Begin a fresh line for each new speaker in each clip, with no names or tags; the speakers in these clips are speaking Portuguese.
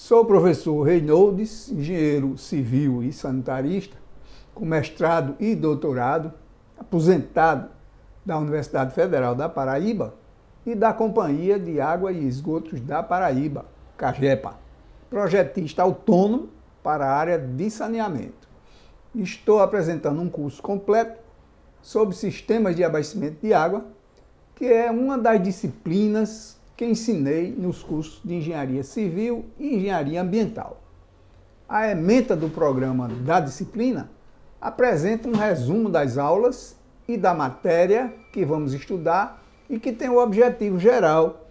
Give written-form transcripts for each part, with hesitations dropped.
Sou o professor Reynoldes, engenheiro civil e sanitarista, com mestrado e doutorado, aposentado da Universidade Federal da Paraíba e da Companhia de Água e Esgotos da Paraíba, CAGEPA, projetista autônomo para a área de saneamento. Estou apresentando um curso completo sobre sistemas de abastecimento de água, que é uma das disciplinas que ensinei nos cursos de Engenharia Civil e Engenharia Ambiental. A ementa do programa da disciplina apresenta um resumo das aulas e da matéria que vamos estudar e que tem o objetivo geral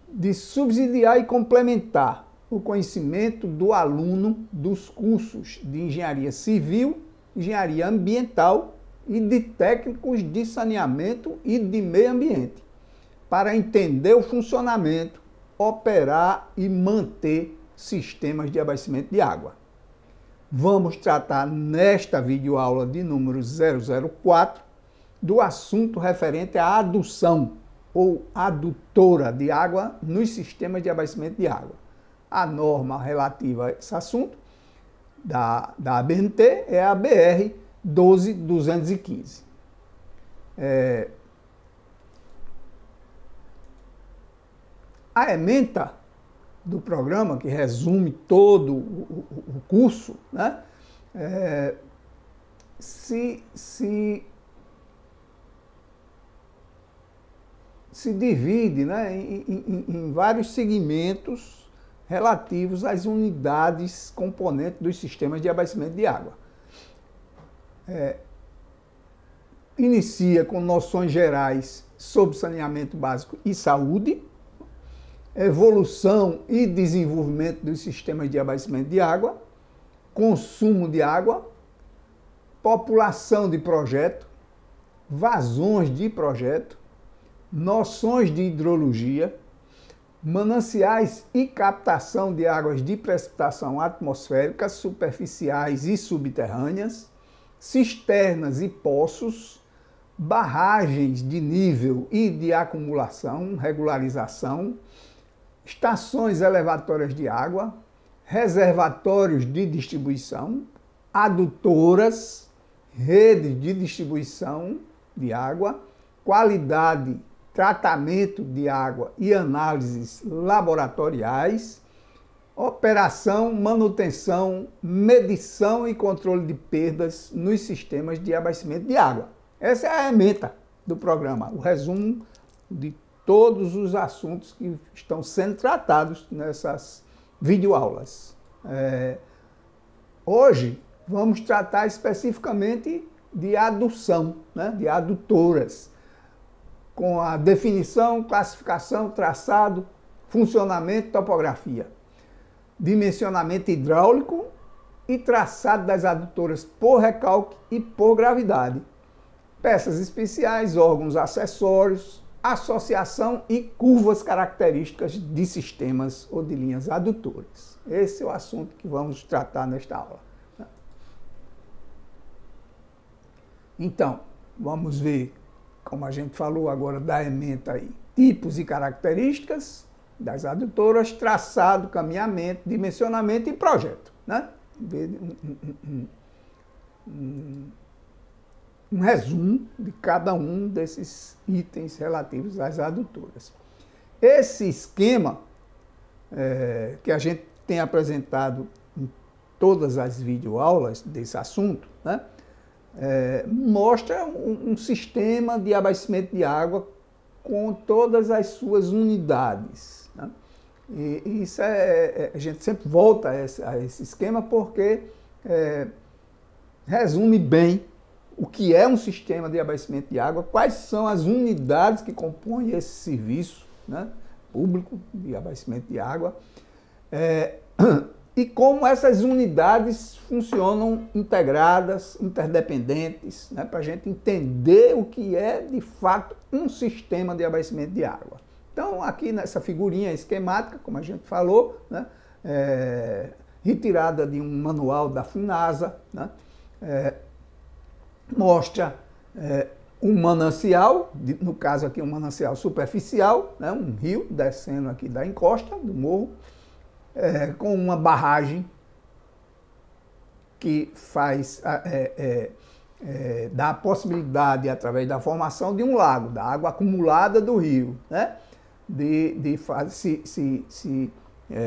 de subsidiar e complementar o conhecimento do aluno dos cursos de Engenharia Civil, Engenharia Ambiental e de técnicos de saneamento e de meio ambiente, para entender o funcionamento, operar e manter sistemas de abastecimento de água. Vamos tratar nesta videoaula de número 004 do assunto referente à adução ou adutora de água nos sistemas de abastecimento de água. A norma relativa a esse assunto da ABNT é a BR 12215. A ementa do programa, que resume todo o curso, né, se divide, né, em vários segmentos relativos às unidades componentes dos sistemas de abastecimento de água. Inicia com noções gerais sobre saneamento básico e saúde, evolução e desenvolvimento dos sistemas de abastecimento de água, consumo de água, população de projeto, vazões de projeto, noções de hidrologia, mananciais e captação de águas de precipitação atmosféricas, superficiais e subterrâneas, cisternas e poços, barragens de nível e de acumulação, regularização, estações elevatórias de água, reservatórios de distribuição, adutoras, redes de distribuição de água, qualidade, tratamento de água e análises laboratoriais, operação, manutenção, medição e controle de perdas nos sistemas de abastecimento de água. Essa é a ementa do programa, o resumo de todos os assuntos que estão sendo tratados nessas videoaulas. Hoje vamos tratar especificamente de adução, né, de adutoras, com a definição, classificação, traçado, funcionamento, topografia, dimensionamento hidráulico e traçado das adutoras por recalque e por gravidade, peças especiais, órgãos acessórios, associação e curvas características de sistemas ou de linhas adutoras. Esse é o assunto que vamos tratar nesta aula. Então, vamos ver, como a gente falou agora da ementa aí, tipos e características das adutoras, traçado, caminhamento, dimensionamento e projeto, né? Um resumo de cada um desses itens relativos às adutoras. Esse esquema que a gente tem apresentado em todas as videoaulas desse assunto, né, mostra um sistema de abastecimento de água com todas as suas unidades, né? E isso a gente sempre volta a esse esquema porque resume bem o que é um sistema de abastecimento de água, quais são as unidades que compõem esse serviço, né, público de abastecimento de água, e como essas unidades funcionam integradas, interdependentes, né, para a gente entender o que é, de fato, um sistema de abastecimento de água. Então, aqui nessa figurinha esquemática, como a gente falou, né, retirada de um manual da FUNASA, né, mostra um manancial, no caso aqui um manancial superficial, né, um rio descendo aqui da encosta do morro, com uma barragem que dá a possibilidade, através da formação de um lago, da água acumulada do rio, né, de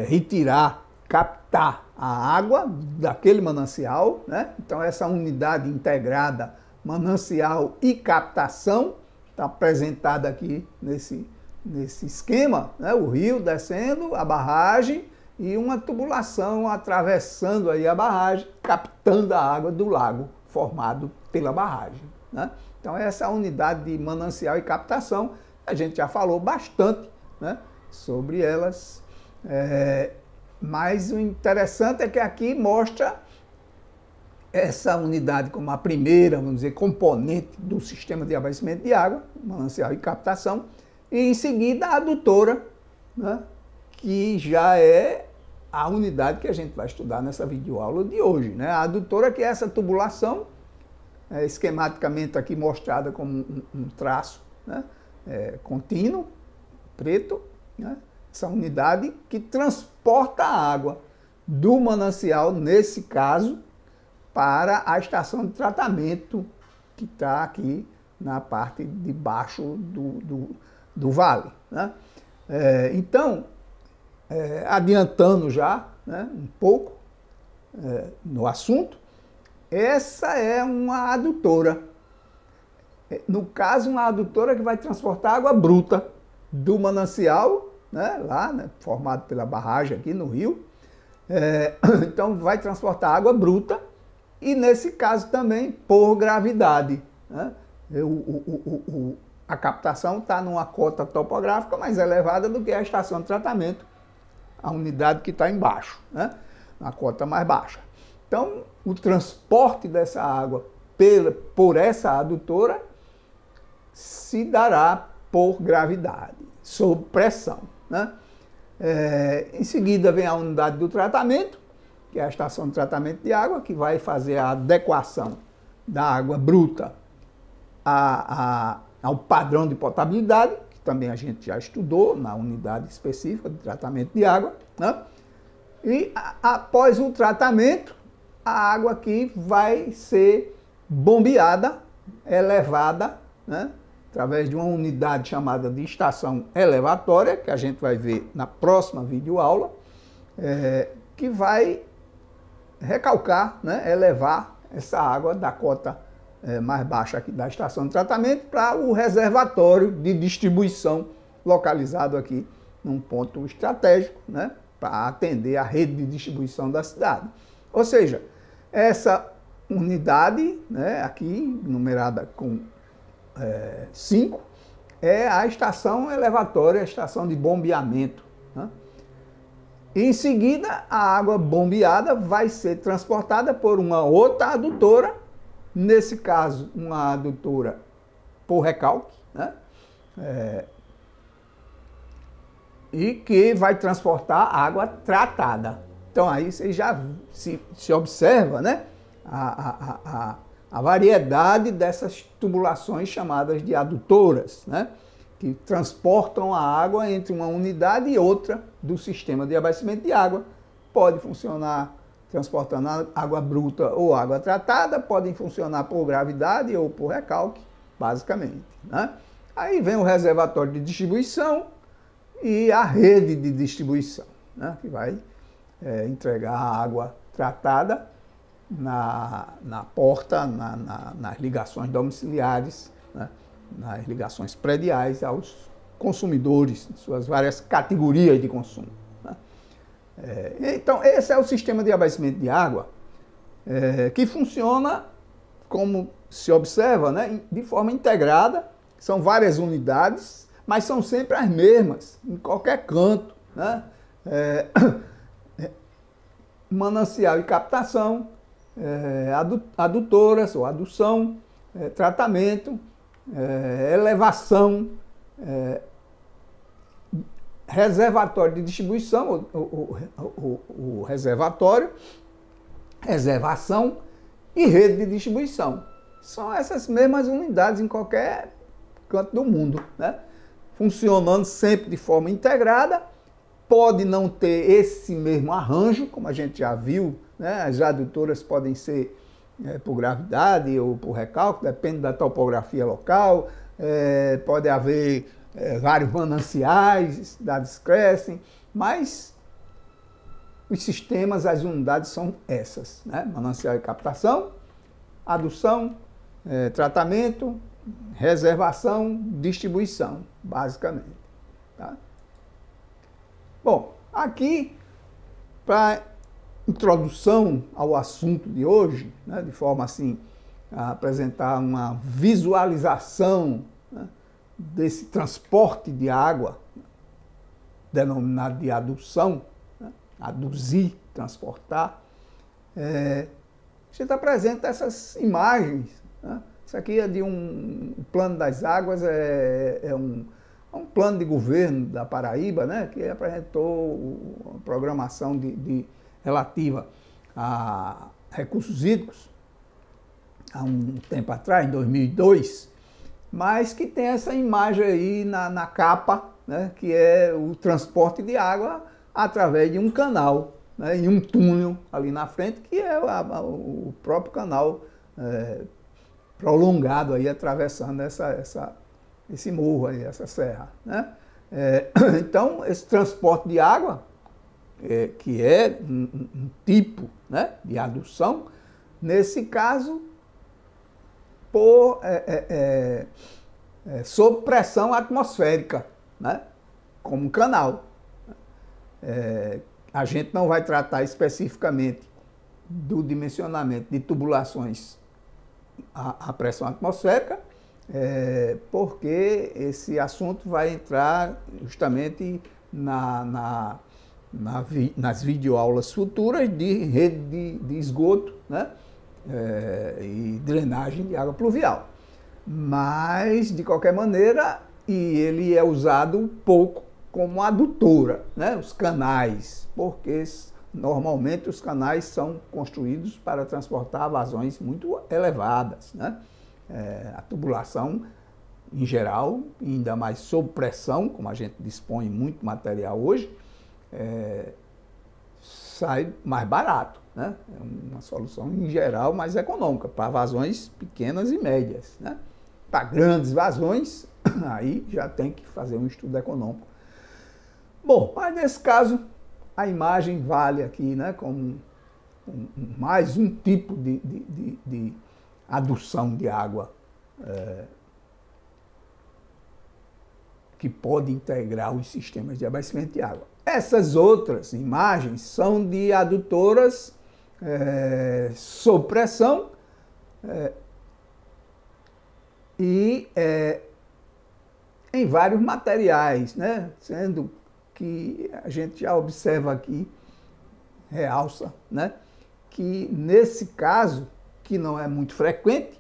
retirar, captar a água daquele manancial, né? Então essa unidade integrada, manancial e captação, está apresentada aqui nesse esquema, né? O rio descendo, a barragem e uma tubulação atravessando aí a barragem, captando a água do lago formado pela barragem, né? Então essa unidade de manancial e captação, a gente já falou bastante, né, sobre elas, mas o interessante é que aqui mostra essa unidade como a primeira, vamos dizer, componente do sistema de abastecimento de água, manancial e captação, e em seguida a adutora, né, que já é a unidade que a gente vai estudar nessa videoaula de hoje, né? A adutora, que é essa tubulação, esquematicamente aqui mostrada como um traço, né, contínuo, preto, né? Essa unidade que transporta a água do manancial, nesse caso, para a estação de tratamento que está aqui na parte de baixo do vale, né? Então, adiantando já, né, um pouco no assunto, essa é uma adutora. No caso, uma adutora que vai transportar água bruta do manancial, né, lá, né, formado pela barragem aqui no rio. Então vai transportar água bruta e, nesse caso, também por gravidade, né? A captação está numa cota topográfica mais elevada do que a estação de tratamento, a unidade que está embaixo, né, na cota mais baixa. Então, o transporte dessa água por essa adutora se dará por gravidade, sob pressão, né? Em seguida vem a unidade do tratamento, que é a estação de tratamento de água, que vai fazer a adequação da água bruta ao padrão de potabilidade, que também a gente já estudou na unidade específica de tratamento de água, né? E após o tratamento, a água aqui vai ser bombeada, elevada, né, através de uma unidade chamada de estação elevatória, que a gente vai ver na próxima videoaula, que vai recalcar, né, elevar essa água da cota mais baixa aqui da estação de tratamento para o reservatório de distribuição, localizado aqui num ponto estratégico, né, para atender a rede de distribuição da cidade. Ou seja, essa unidade, né, aqui numerada com 5, é a estação elevatória, a estação de bombeamento, né? E em seguida, a água bombeada vai ser transportada por uma outra adutora, nesse caso, uma adutora por recalque, né? E que vai transportar água tratada. Então aí você já se observa, né, a variedade dessas tubulações chamadas de adutoras, né, que transportam a água entre uma unidade e outra do sistema de abastecimento de água. Pode funcionar transportando água bruta ou água tratada, podem funcionar por gravidade ou por recalque, basicamente, né? Aí vem o reservatório de distribuição e a rede de distribuição, né, que vai entregar a água tratada na porta, nas ligações domiciliares, né, nas ligações prediais aos consumidores, suas várias categorias de consumo, né? Então, esse é o sistema de abastecimento de água, que funciona, como se observa, né, de forma integrada. São várias unidades, mas são sempre as mesmas, em qualquer canto, né? Manancial e captação, adutoras ou adução, tratamento, elevação, reservatório de distribuição, o reservatório, reservação e rede de distribuição. São essas mesmas unidades em qualquer canto do mundo, né? Funcionando sempre de forma integrada pode não ter esse mesmo arranjo, como a gente já viu, né? As adutoras podem ser por gravidade ou por recalque, depende da topografia local, pode haver vários mananciais, cidades crescem, mas os sistemas, as unidades são essas, né? Manancial de captação, adução, tratamento, reservação, distribuição, basicamente. Tá? Bom, aqui, para introdução ao assunto de hoje, né, de forma assim a apresentar uma visualização, né, desse transporte de água, denominado de adução, né, aduzir, transportar, a gente apresenta essas imagens. Né? Isso aqui é de um plano das águas, é um plano de governo da Paraíba, né, que apresentou a programação relativa a recursos hídricos há um tempo atrás, em 2002, mas que tem essa imagem aí na capa, né, que é o transporte de água através de um canal, né, e um túnel ali na frente, que é o próprio canal prolongado aí, atravessando esse morro aí, essa serra. Né? Então, esse transporte de água, que é um tipo, né, de adução, nesse caso, sob pressão atmosférica, né, como canal. A gente não vai tratar especificamente do dimensionamento de tubulações à pressão atmosférica, porque esse assunto vai entrar justamente nas videoaulas futuras de rede de esgoto, né, e drenagem de água pluvial. Mas, de qualquer maneira, ele é usado pouco como adutora, né, os canais, porque normalmente os canais são construídos para transportar vazões muito elevadas, né? A tubulação, em geral, ainda mais sob pressão, como a gente dispõe muito material hoje, sai mais barato, né? É uma solução, em geral, mais econômica, para vazões pequenas e médias, né? Para grandes vazões, aí já tem que fazer um estudo econômico. Bom, mas nesse caso, a imagem vale aqui, né, como mais um tipo de adução de água que pode integrar os sistemas de abastecimento de água. Essas outras imagens são de adutoras sob pressão e em vários materiais, né, sendo que a gente já observa aqui, realça, né, que nesse caso, que não é muito frequente,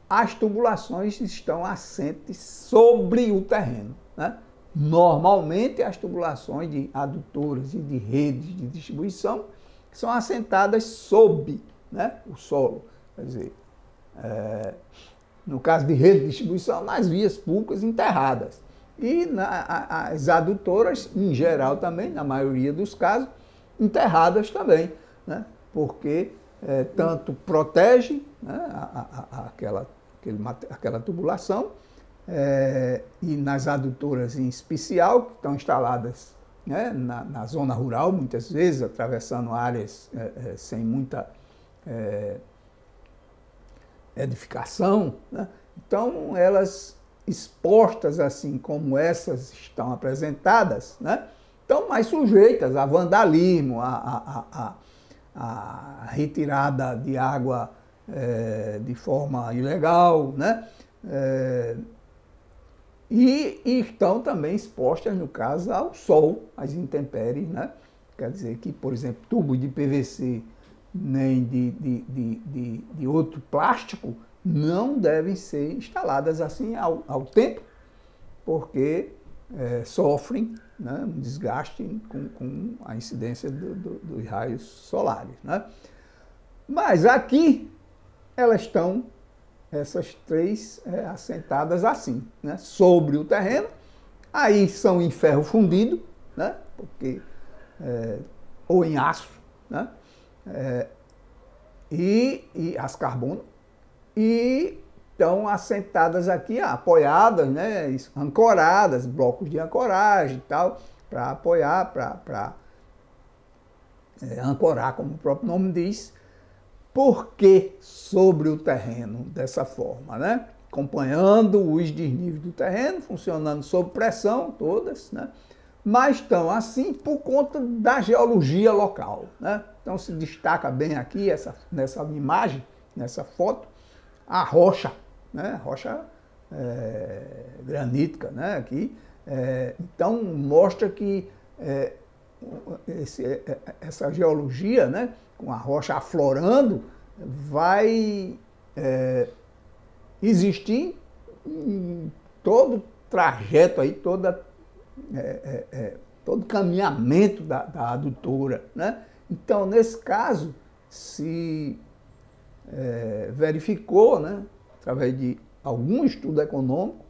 as tubulações estão assentes sobre o terreno. Né? Normalmente, as tubulações de adutoras e de redes de distribuição são assentadas sob, né, o solo. Quer dizer, no caso de rede de distribuição, nas vias públicas enterradas. E as adutoras, em geral também, na maioria dos casos, enterradas também, né? Porque tanto protege, né, aquela tubulação, e nas adutoras em especial, que estão instaladas, né, na zona rural, muitas vezes, atravessando áreas sem muita edificação, né? Então, elas expostas assim como essas estão apresentadas, né, estão mais sujeitas a vandalismo, a retirada de água de forma ilegal, né, e estão também expostas, no caso, ao sol, às intempéries, né? Quer dizer que, por exemplo, tubo de PVC nem de outro plástico não devem ser instaladas assim ao tempo, porque sofrem, né, um desgaste com a incidência dos raios solares. Né? Mas aqui elas estão, essas três, assentadas assim, né, sobre o terreno. Aí são em ferro fundido, né, porque, ou em aço, né? E aço carbono, e estão assentadas aqui, apoiadas, né? Ancoradas, blocos de ancoragem e tal, para apoiar, para ancorar, como o próprio nome diz. Por que sobre o terreno dessa forma, né? Acompanhando os desníveis do terreno, funcionando sob pressão, todas, né? Mas estão assim por conta da geologia local, né? Então se destaca bem aqui nessa imagem, nessa foto, a rocha, né? Rocha granítica, né? Aqui. Então mostra que essa geologia, né? Com a rocha aflorando, vai existir em todo o trajeto aí, todo caminhamento da adutora, né? Então, nesse caso, se verificou, né, através de algum estudo econômico,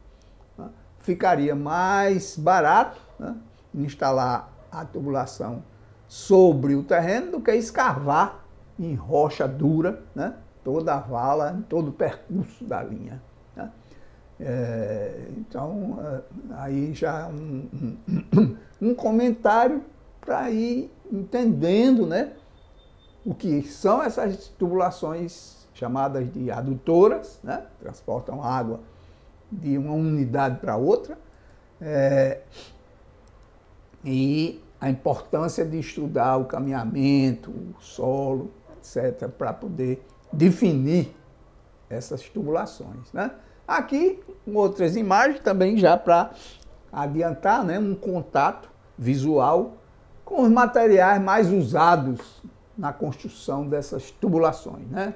né, ficaria mais barato, né, instalar a tubulação sobre o terreno do que escavar em rocha dura, né, toda a vala, todo o percurso da linha, né? Então, aí já um comentário para ir entendendo, né, o que são essas tubulações chamadas de adutoras, né, transportam água de uma unidade para outra, e a importância de estudar o caminhamento, o solo, etc., para poder definir essas tubulações, né? Aqui, outras imagens também já para adiantar, né, um contato visual com os materiais mais usados na construção dessas tubulações, né?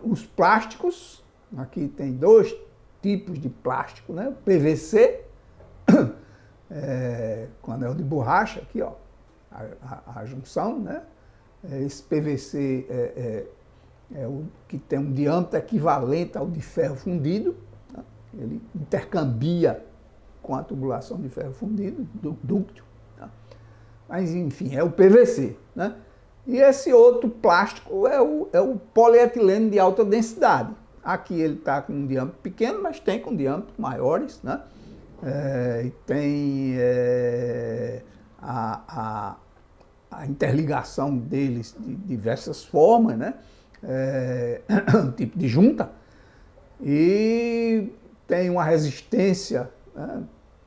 Os plásticos, aqui tem dois tipos de plástico, né? O PVC, com anel de borracha, aqui, ó, a junção, né? Esse PVC é o que tem um diâmetro equivalente ao de ferro fundido, né? Ele intercambia com a tubulação de ferro fundido, dúctil, né? Mas enfim, é o PVC, né? E esse outro plástico é o polietileno de alta densidade. Aqui ele está com um diâmetro pequeno, mas tem com diâmetros maiores, né? E tem a interligação deles de diversas formas, né? Tipo de junta, e tem uma resistência, né,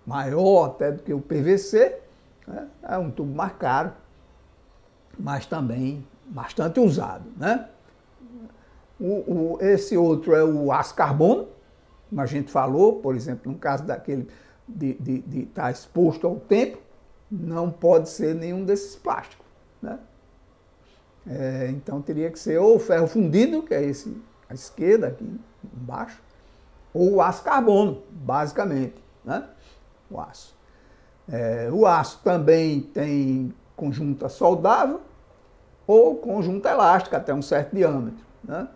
maior até do que o PVC, né? É um tubo mais caro, mas também bastante usado, né? Esse outro é o aço carbono, como a gente falou, por exemplo, no caso daquele de estar exposto ao tempo, não pode ser nenhum desses plásticos, né? Então teria que ser ou o ferro fundido, que é esse à esquerda, aqui embaixo, ou o aço carbono, basicamente, né? O aço. O aço também tem conjunta soldável ou conjunta elástica até um certo diâmetro, né?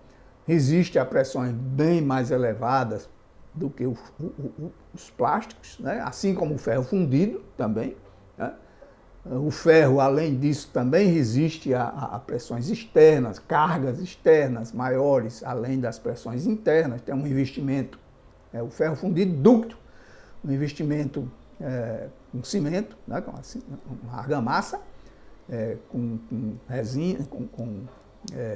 Resiste a pressões bem mais elevadas do que os plásticos, né? Assim como o ferro fundido também, né? O ferro, além disso, também resiste a pressões externas, cargas externas maiores, além das pressões internas. Tem um revestimento, o ferro fundido dúctil, um revestimento com cimento, né, com uma argamassa, com resina, com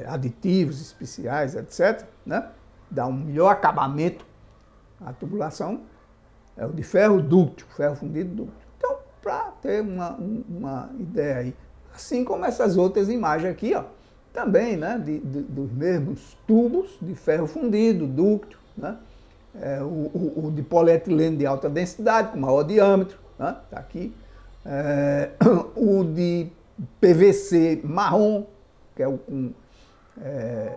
aditivos especiais, etc., né? Dá um melhor acabamento à tubulação. É o de ferro dúctil, ferro fundido dúctil. Então, para ter uma ideia aí, assim como essas outras imagens aqui, ó, também, né, dos mesmos tubos de ferro fundido, dúctil, né? O de polietileno de alta densidade, com maior diâmetro, né? Tá aqui. O de PVC marrom, que é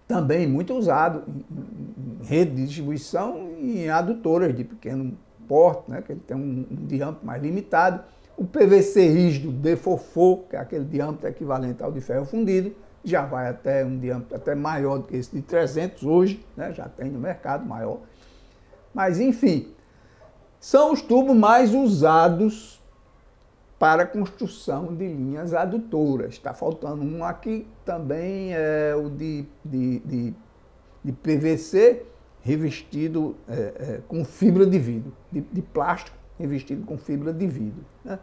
também muito usado em rede de distribuição e em adutoras de pequeno porte, né, que ele tem um diâmetro mais limitado. O PVC rígido Defofô, que é aquele diâmetro equivalente ao de ferro fundido, já vai até um diâmetro até maior do que esse de 300 hoje, né, já tem no mercado maior. Mas, enfim, são os tubos mais usados para a construção de linhas adutoras. Está faltando um aqui também, é o de PVC revestido com fibra de vidro, de plástico revestido com fibra de vidro, né?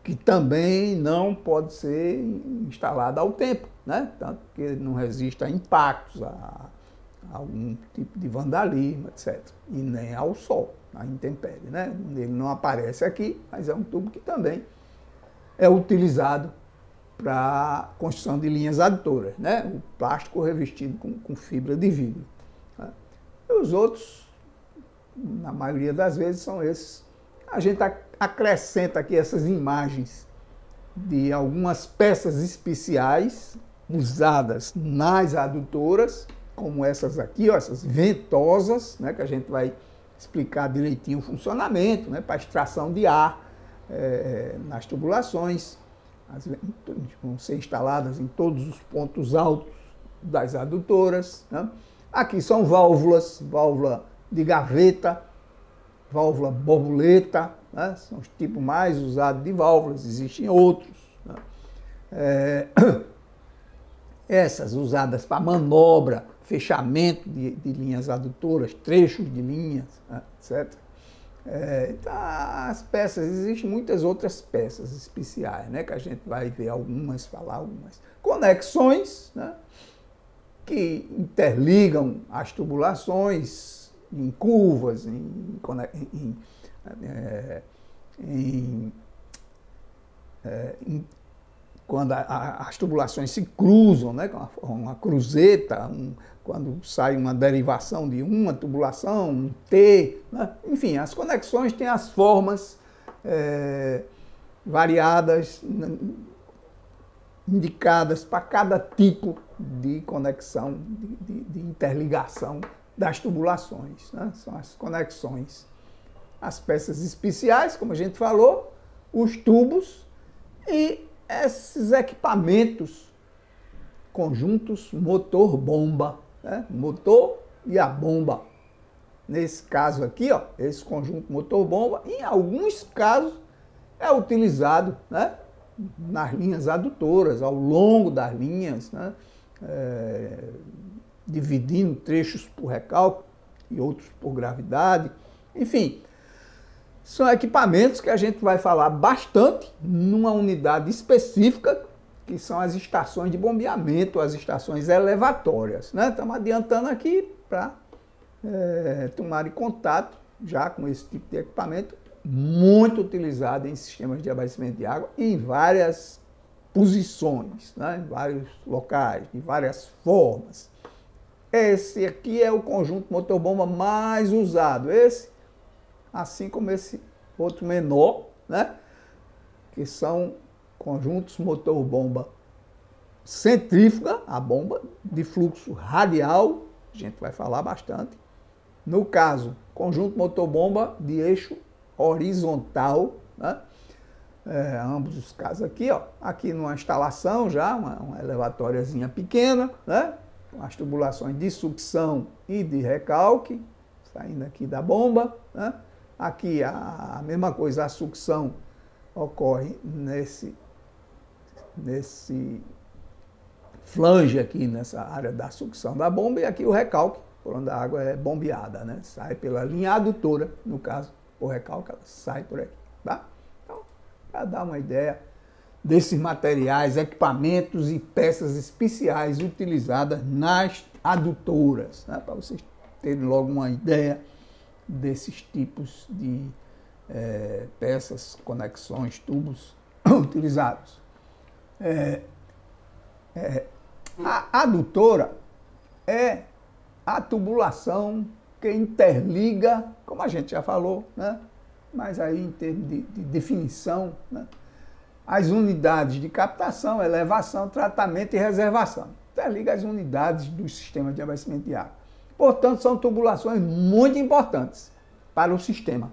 Que também não pode ser instalado ao tempo, né? Tanto que ele não resiste a impactos, a algum tipo de vandalismo, etc. E nem ao sol, à intempérie, né? Ele não aparece aqui, mas é um tubo que também é utilizado para a construção de linhas adutoras, né? O plástico revestido com fibra de vidro, né? E os outros, na maioria das vezes, são esses. A gente acrescenta aqui essas imagens de algumas peças especiais usadas nas adutoras, como essas aqui, ó, essas ventosas, né, que a gente vai explicar direitinho o funcionamento, né, para extração de ar nas tubulações. Vão ser instaladas em todos os pontos altos das adutoras, né? Aqui são válvulas, válvula de gaveta, válvula borboleta, né? São os tipos mais usados de válvulas, existem outros, né? Essas usadas para manobra, fechamento de linhas adutoras, trechos de linhas, né? Etc. Então, as peças, existem muitas outras peças especiais, né? Que a gente vai ver algumas, falar algumas. Conexões, né? Que interligam as tubulações em curvas, quando as tubulações se cruzam, né, com uma cruzeta, quando sai uma derivação de uma tubulação, um T, né? Enfim, as conexões têm as formas variadas, indicadas para cada tipo de conexão, de interligação das tubulações, né? São as conexões. As peças especiais, como a gente falou, os tubos e esses equipamentos, conjuntos motor-bomba, né? Motor e a bomba. Nesse caso aqui, ó, esse conjunto motor-bomba, em alguns casos, é utilizado, né, nas linhas adutoras, ao longo das linhas, né, dividindo trechos por recalque e outros por gravidade. Enfim, são equipamentos que a gente vai falar bastante numa unidade específica, que são as estações de bombeamento, as estações elevatórias, né? Estamos adiantando aqui para tomarem contato já com esse tipo de equipamento, muito utilizado em sistemas de abastecimento de água em várias posições, né? Em vários locais, de várias formas. Esse aqui é o conjunto motor-bomba mais usado. Esse, assim como esse outro menor, né? Que são conjuntos motor-bomba centrífuga, a bomba de fluxo radial, a gente vai falar bastante. No caso, conjunto motor-bomba de eixo horizontal, né? Ambos os casos aqui, ó. Aqui numa instalação já, uma elevatóriazinha pequena, né? Com as tubulações de sucção e de recalque, saindo aqui da bomba, né? Aqui a mesma coisa, a sucção ocorre nesse flange aqui, nessa área da sucção da bomba, e aqui o recalque, por onde a água é bombeada, né? Sai pela linha adutora, no caso, o recalque, ela sai por aqui, tá? Então, para dar uma ideia desses materiais, equipamentos e peças especiais utilizadas nas adutoras, né? Para vocês terem logo uma ideia desses tipos de peças, conexões, tubos utilizados. A adutora é a tubulação que interliga, como a gente já falou, né? Mas aí em termos de definição, né? As unidades de captação, elevação, tratamento e reservação. Interliga as unidades dos sistemas de abastecimento de água. Portanto, são tubulações muito importantes para o sistema,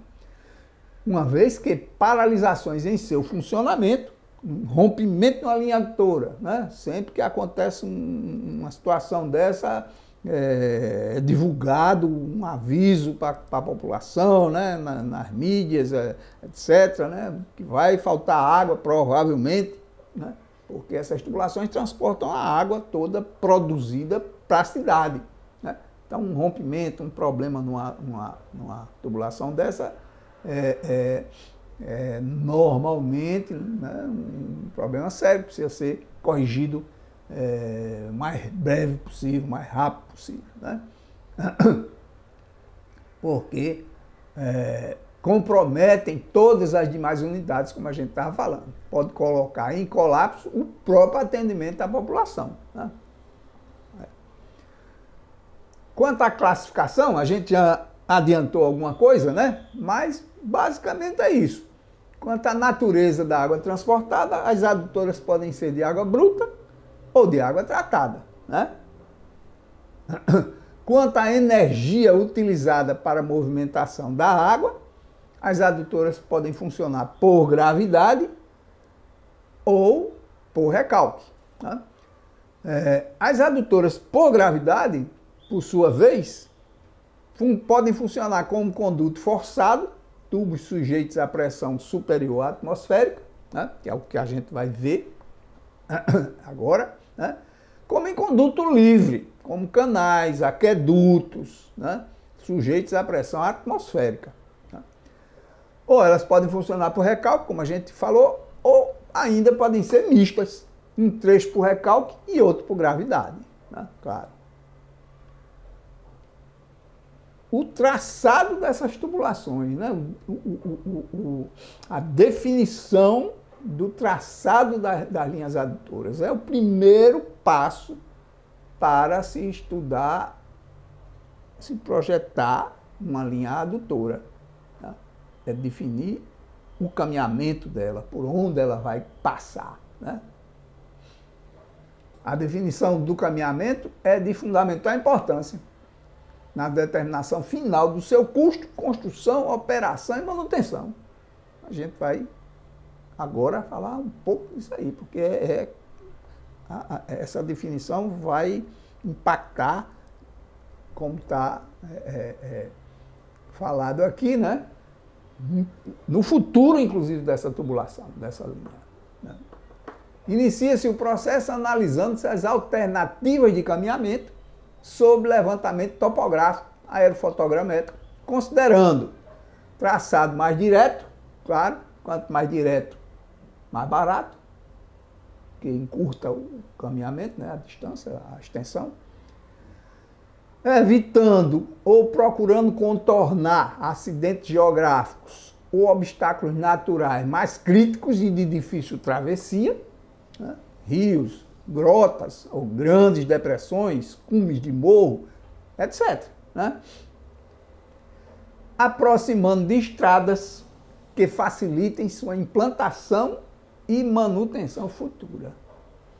uma vez que paralisações em seu funcionamento, rompimento de uma linha adutora, né? Sempre que acontece uma situação dessa, é divulgado um aviso para a população, né, nas mídias, etc., né, que vai faltar água, provavelmente, né, porque essas tubulações transportam a água toda produzida para a cidade. Né? Então, um rompimento, um problema numa tubulação dessa normalmente, né, um problema sério, precisa ser corrigido o mais breve possível, o mais rápido possível. Né? Porque comprometem todas as demais unidades, como a gente estava falando. Pode colocar em colapso o próprio atendimento à população. Né? Quanto à classificação, a gente já adiantou alguma coisa, né? Mas basicamente é isso. Quanto à natureza da água transportada, as adutoras podem ser de água bruta ou de água tratada. Né? Quanto à energia utilizada para a movimentação da água, as adutoras podem funcionar por gravidade ou por recalque. Né? As adutoras por gravidade, por sua vez, podem funcionar como conduto forçado, tubos sujeitos à pressão superior à atmosférica, né, que é o que a gente vai ver agora, né, como em conduto livre, como canais, aquedutos, né, sujeitos à pressão atmosférica. Né. Ou elas podem funcionar por recalque, como a gente falou, ou ainda podem ser mistas, um trecho por recalque e outro por gravidade. Né, claro. O traçado dessas tubulações, né? A definição do traçado das linhas adutoras é o primeiro passo para se estudar, se projetar uma linha adutora. Tá? É definir o caminhamento dela, por onde ela vai passar. Né? A definição do caminhamento é de fundamental importância na determinação final do seu custo, construção, operação e manutenção. A gente vai agora falar um pouco disso aí, porque essa definição vai impactar, como está falado aqui, né? No futuro, inclusive, dessa tubulação, dessa linha. Né? Inicia-se o processo analisando-se as alternativas de caminhamento sob levantamento topográfico aerofotogramétrico, considerando traçado mais direto, claro, quanto mais direto, mais barato, que encurta o caminhamento, né, a distância, a extensão, evitando ou procurando contornar acidentes geográficos ou obstáculos naturais mais críticos e de difícil travessia, né, rios, grotas ou grandes depressões, cumes de morro, etc. Né? Aproximando de estradas que facilitem sua implantação e manutenção futura.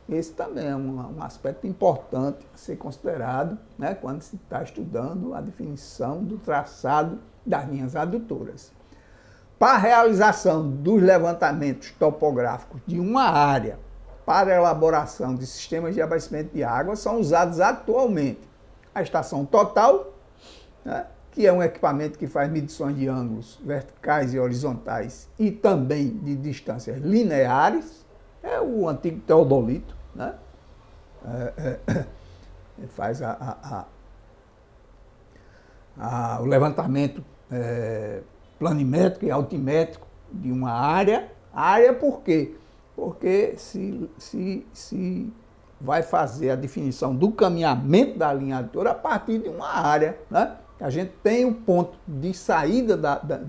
Esse também é um aspecto importante a ser considerado, né, quando se está estudando a definição do traçado das linhas adutoras. Para a realização dos levantamentos topográficos de uma área para a elaboração de sistemas de abastecimento de água são usados atualmente a estação total, né, que é um equipamento que faz medições de ângulos verticais e horizontais e também de distâncias lineares, é o antigo teodolito, né? Faz o levantamento planimétrico e altimétrico de uma área. Área por quê? Porque se vai fazer a definição do caminhamento da linha adutora a partir de uma área, né? A gente tem o ponto de saída,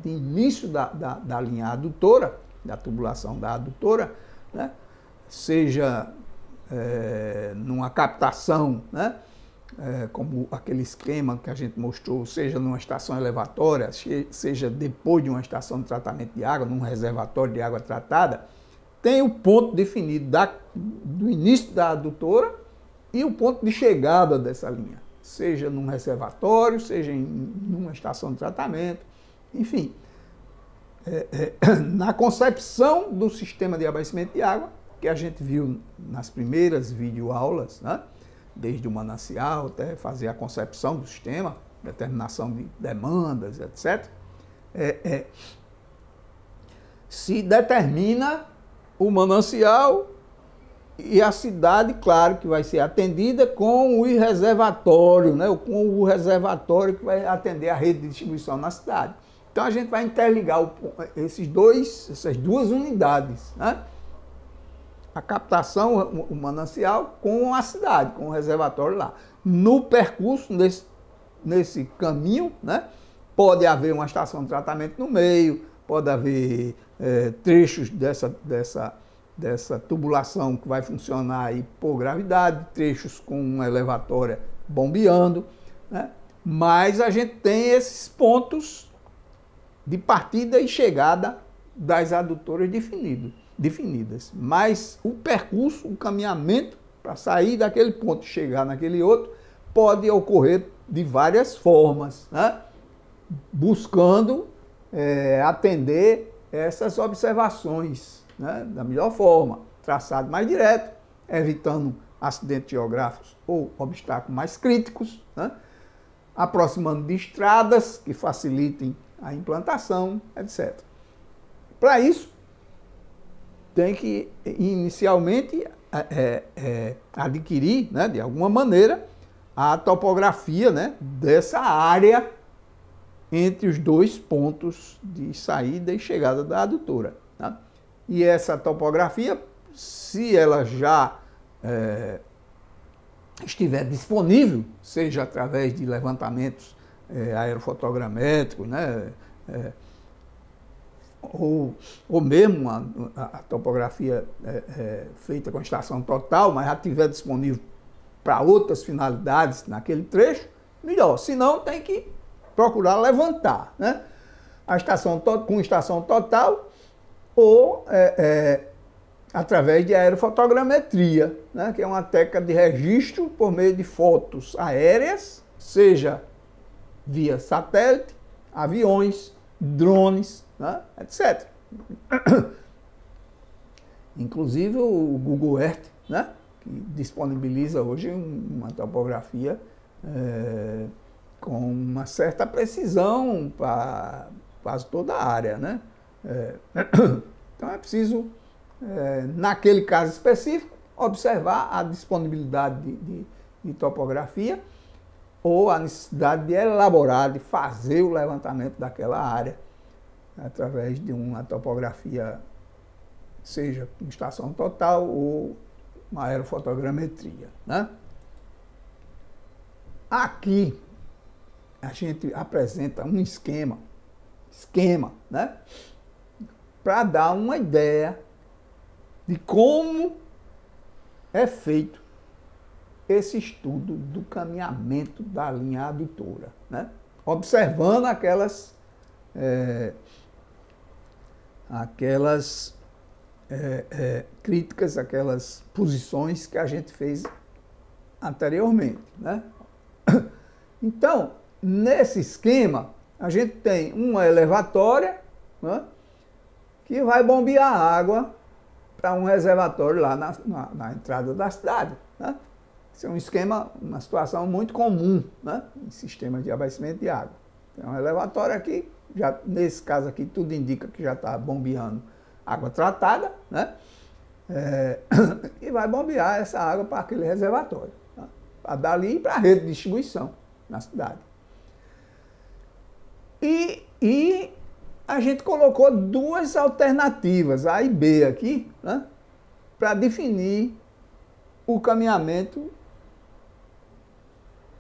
de início da linha adutora, da tubulação da adutora, né? Seja numa captação, né? Como aquele esquema que a gente mostrou, seja numa estação elevatória, seja depois de uma estação de tratamento de água, num reservatório de água tratada, tem o ponto definido do início da adutora e o ponto de chegada dessa linha, seja num reservatório, seja numa estação de tratamento, enfim. Na concepção do sistema de abastecimento de água, que a gente viu nas primeiras videoaulas, né, desde o manancial até fazer a concepção do sistema, determinação de demandas, etc., se determina o manancial e a cidade, claro, que vai ser atendida com o reservatório, né? Com o reservatório que vai atender a rede de distribuição na cidade. Então a gente vai interligar essas duas unidades, né? A captação, o manancial, com a cidade, com o reservatório lá. No percurso, nesse caminho, né? Pode haver uma estação de tratamento no meio, pode haver trechos dessa tubulação que vai funcionar aí por gravidade, trechos com uma elevatória bombeando, né? Mas a gente tem esses pontos de partida e chegada das adutoras definidas. Mas o percurso, o caminhamento para sair daquele ponto e chegar naquele outro pode ocorrer de várias formas, né? Buscando atender essas observações, né, da melhor forma, traçado mais direto, evitando acidentes geográficos ou obstáculos mais críticos, né, aproximando de estradas que facilitem a implantação, etc. Para isso, tem que inicialmente adquirir, né, de alguma maneira, a topografia, né, dessa área entre os dois pontos de saída e chegada da adutora, tá? E essa topografia, se ela já estiver disponível, seja através de levantamentos aerofotogramétricos, né, ou mesmo a topografia feita com estação total, mas já estiver disponível para outras finalidades naquele trecho, melhor. Se não, tem que procurar levantar, né? A estação com estação total ou através de aerofotogrametria, né? Que é uma técnica de registro por meio de fotos aéreas, seja via satélite, aviões, drones, né? Etc. Inclusive o Google Earth, né? Que disponibiliza hoje uma topografia com uma certa precisão para quase toda a área, né? Então é preciso, naquele caso específico, observar a disponibilidade de topografia ou a necessidade de elaborar, de fazer o levantamento daquela área através de uma topografia, seja com estação total ou uma aerofotogrametria, né? Aqui a gente apresenta um esquema, né, para dar uma ideia de como é feito esse estudo do caminhamento da linha adutora, né? Observando aquelas críticas, aquelas posições que a gente fez anteriormente, né? Então, nesse esquema, a gente tem uma elevatória, né, que vai bombear água para um reservatório lá na entrada da cidade, né? Isso é um esquema, uma situação muito comum, né, em sistemas de abastecimento de água. Tem um elevatório aqui, já, nesse caso aqui, tudo indica que já está bombeando água tratada, né? E vai bombear essa água para aquele reservatório, tá? Para dali para a rede de distribuição na cidade. E a gente colocou duas alternativas, A e B aqui, né, para definir o caminhamento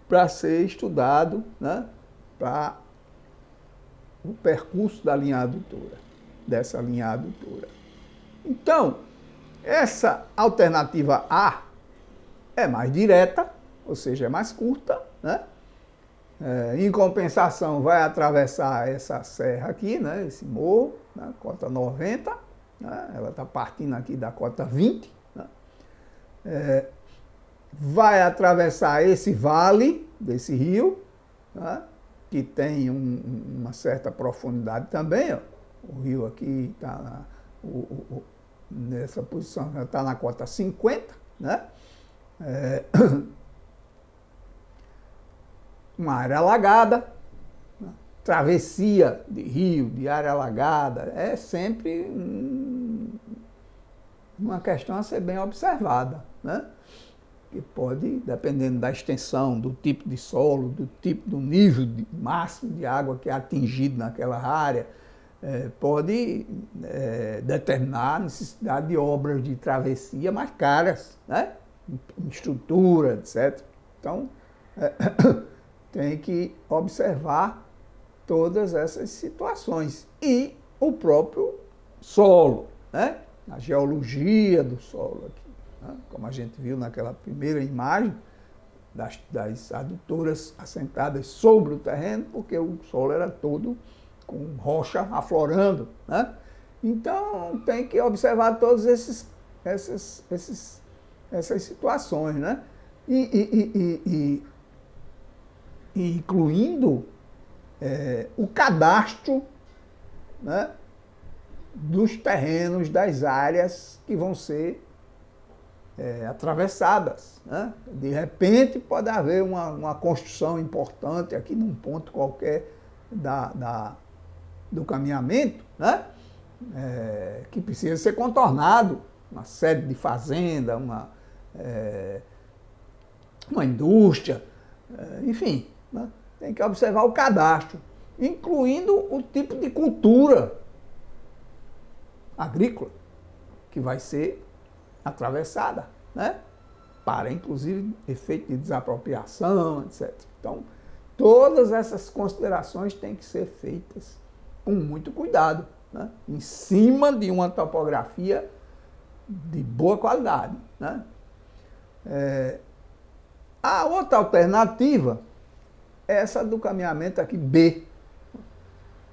para ser estudado, né, para o percurso da linha adutora, dessa linha adutora. Então, essa alternativa A é mais direta, ou seja, é mais curta, né? Em compensação, vai atravessar essa serra aqui, né, esse morro, né, cota 90, né, ela está partindo aqui da cota 20, né, vai atravessar esse vale desse rio, né, que tem uma certa profundidade também. Ó. O rio aqui está nessa posição, está na cota 50, né? uma área alagada, né? Travessia de rio, de área alagada, é sempre uma questão a ser bem observada, né? Que pode, dependendo da extensão, do tipo de solo, do nível máximo de água que é atingido naquela área, pode determinar a necessidade de obras de travessia mais caras, né? Estrutura, etc. Então, tem que observar todas essas situações. E o próprio solo, né? A geologia do solo aqui, né? Como a gente viu naquela primeira imagem das adutoras assentadas sobre o terreno, porque o solo era todo com rocha aflorando, né? Então, tem que observar todas essas situações, né? E incluindo o cadastro, né, dos terrenos, das áreas que vão ser atravessadas, né? De repente pode haver uma construção importante aqui num ponto qualquer do caminhamento, né? Que precisa ser contornado, uma sede de fazenda, uma indústria, enfim, né? Tem que observar o cadastro, incluindo o tipo de cultura agrícola que vai ser atravessada, né? Para, inclusive, efeito de desapropriação, etc. Então, todas essas considerações têm que ser feitas com muito cuidado, né? Em cima de uma topografia de boa qualidade, né? A outra alternativa é essa do caminhamento aqui B.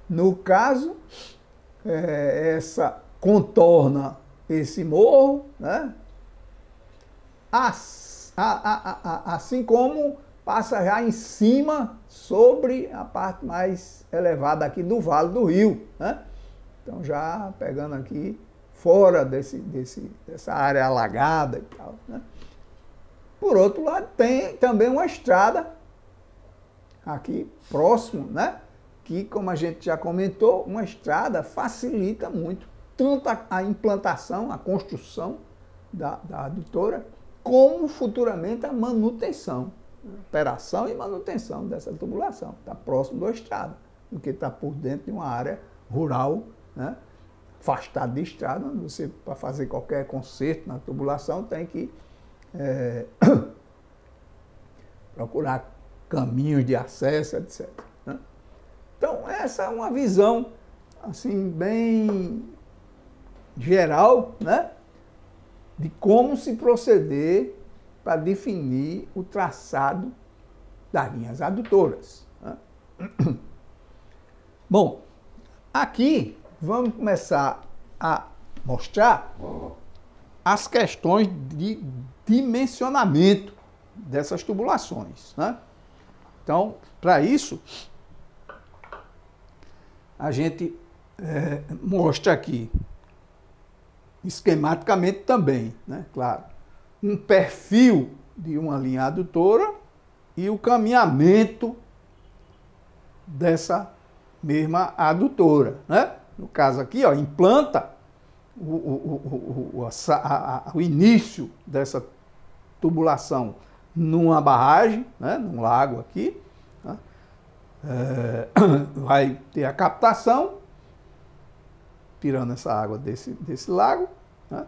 No caso, essa contorna esse morro, né? Assim como passa já em cima, sobre a parte mais elevada aqui do Vale do Rio, né? Então já pegando aqui fora dessa área alagada e tal, né? Por outro lado, tem também uma estrada aqui próximo, né? Que, como a gente já comentou, uma estrada facilita muito tanto a implantação, a construção da adutora, como futuramente a manutenção, operação e manutenção dessa tubulação. Está próximo da estrada, porque está por dentro de uma área rural, né? Afastado de estrada, onde você, para fazer qualquer conserto na tubulação, tem que procurar caminhos de acesso, etc. Né? Então, essa é uma visão assim, bem geral, né, de como se proceder para definir o traçado das linhas adutoras, né? Bom, aqui vamos começar a mostrar as questões de dimensionamento dessas tubulações, né? Então, para isso, a gente mostra aqui, esquematicamente também, né? Claro, um perfil de uma linha adutora e o caminhamento dessa mesma adutora, né? No caso aqui, ó, implanta o início dessa tubulação numa barragem, né? Num lago aqui, né? Vai ter a captação, tirando essa água desse lago, né?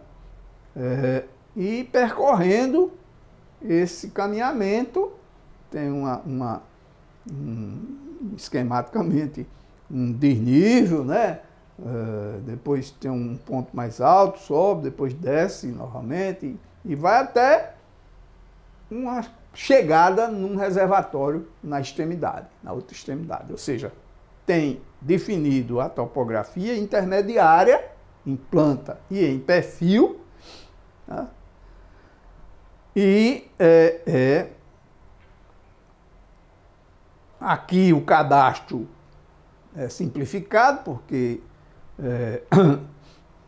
E percorrendo esse caminhamento, tem esquematicamente um desnível, né? Depois tem um ponto mais alto, sobe, depois desce novamente e vai até uma chegada num reservatório na extremidade, na outra extremidade. Ou seja, tem definido a topografia intermediária em planta e em perfil, né? E aqui o cadastro é simplificado, porque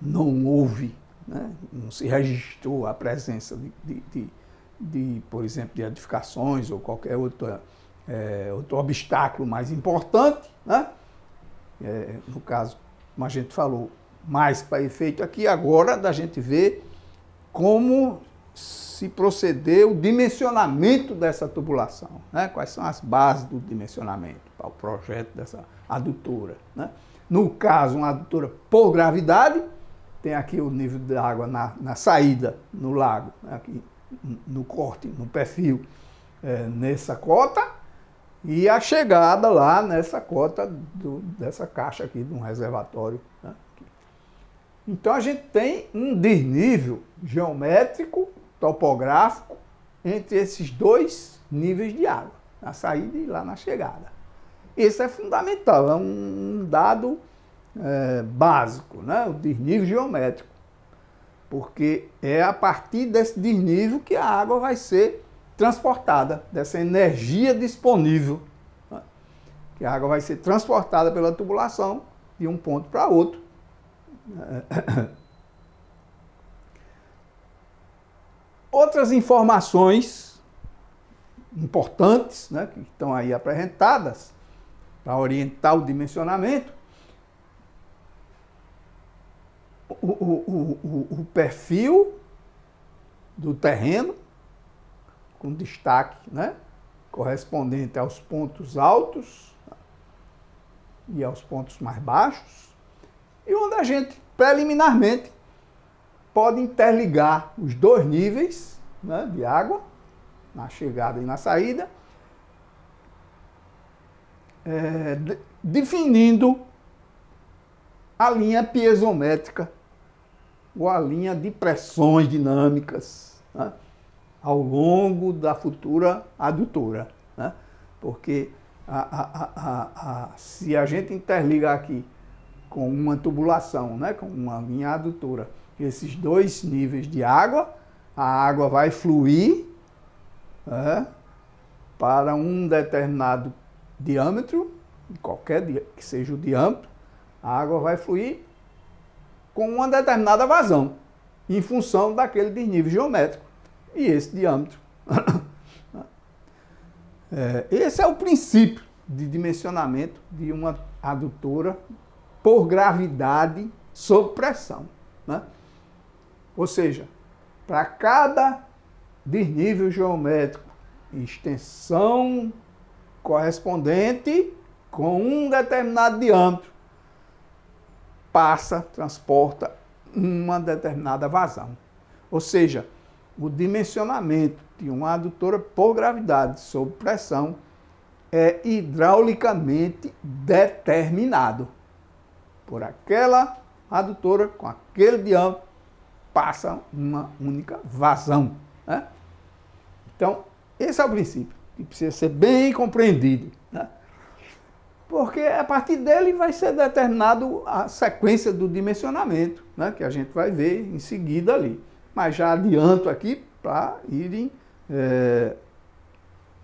não houve, né, não se registrou a presença por exemplo, de edificações ou qualquer outra outro obstáculo mais importante, né? No caso, como a gente falou, mais para efeito aqui agora da gente ver como se proceder o dimensionamento dessa tubulação, né? Quais são as bases do dimensionamento para o projeto dessa adutora, né? No caso, uma adutora por gravidade, tem aqui o nível da água na saída, no lago, né? Aqui no corte, no perfil, nessa cota, e a chegada lá nessa cota dessa caixa aqui, de um reservatório, né? Então a gente tem um desnível geométrico, topográfico, entre esses dois níveis de água, na saída e lá na chegada. Isso é fundamental, é um dado básico, né? O desnível geométrico, porque é a partir desse desnível que a água vai ser transportada, dessa energia disponível, né? Que a água vai ser transportada pela tubulação de um ponto para outro. Outras informações importantes, né, que estão aí apresentadas para orientar o dimensionamento, o perfil do terreno, com destaque, né, correspondente aos pontos altos e aos pontos mais baixos, e onde a gente, preliminarmente, pode interligar os dois níveis, né, de água, na chegada e na saída, definindo a linha piezométrica ou a linha de pressões dinâmicas, né, ao longo da futura adutora, né? Porque se a gente interligar aqui com uma tubulação, né, com uma linha adutora, esses dois níveis de água, a água vai fluir, né, para um determinado diâmetro, qualquer que seja o diâmetro, a água vai fluir com uma determinada vazão, em função daquele desnível geométrico e esse diâmetro. Esse é o princípio de dimensionamento de uma adutora por gravidade sob pressão, né? Ou seja, para cada desnível geométrico, extensão correspondente com um determinado diâmetro, transporta uma determinada vazão. Ou seja, o dimensionamento de uma adutora por gravidade sob pressão é hidraulicamente determinado. Por aquela adutora, com aquele diâmetro, passa uma única vazão, né? Então, esse é o princípio, que precisa ser bem compreendido, né? Porque a partir dele vai ser determinado a sequência do dimensionamento, né, que a gente vai ver em seguida ali. Mas já adianto aqui para irem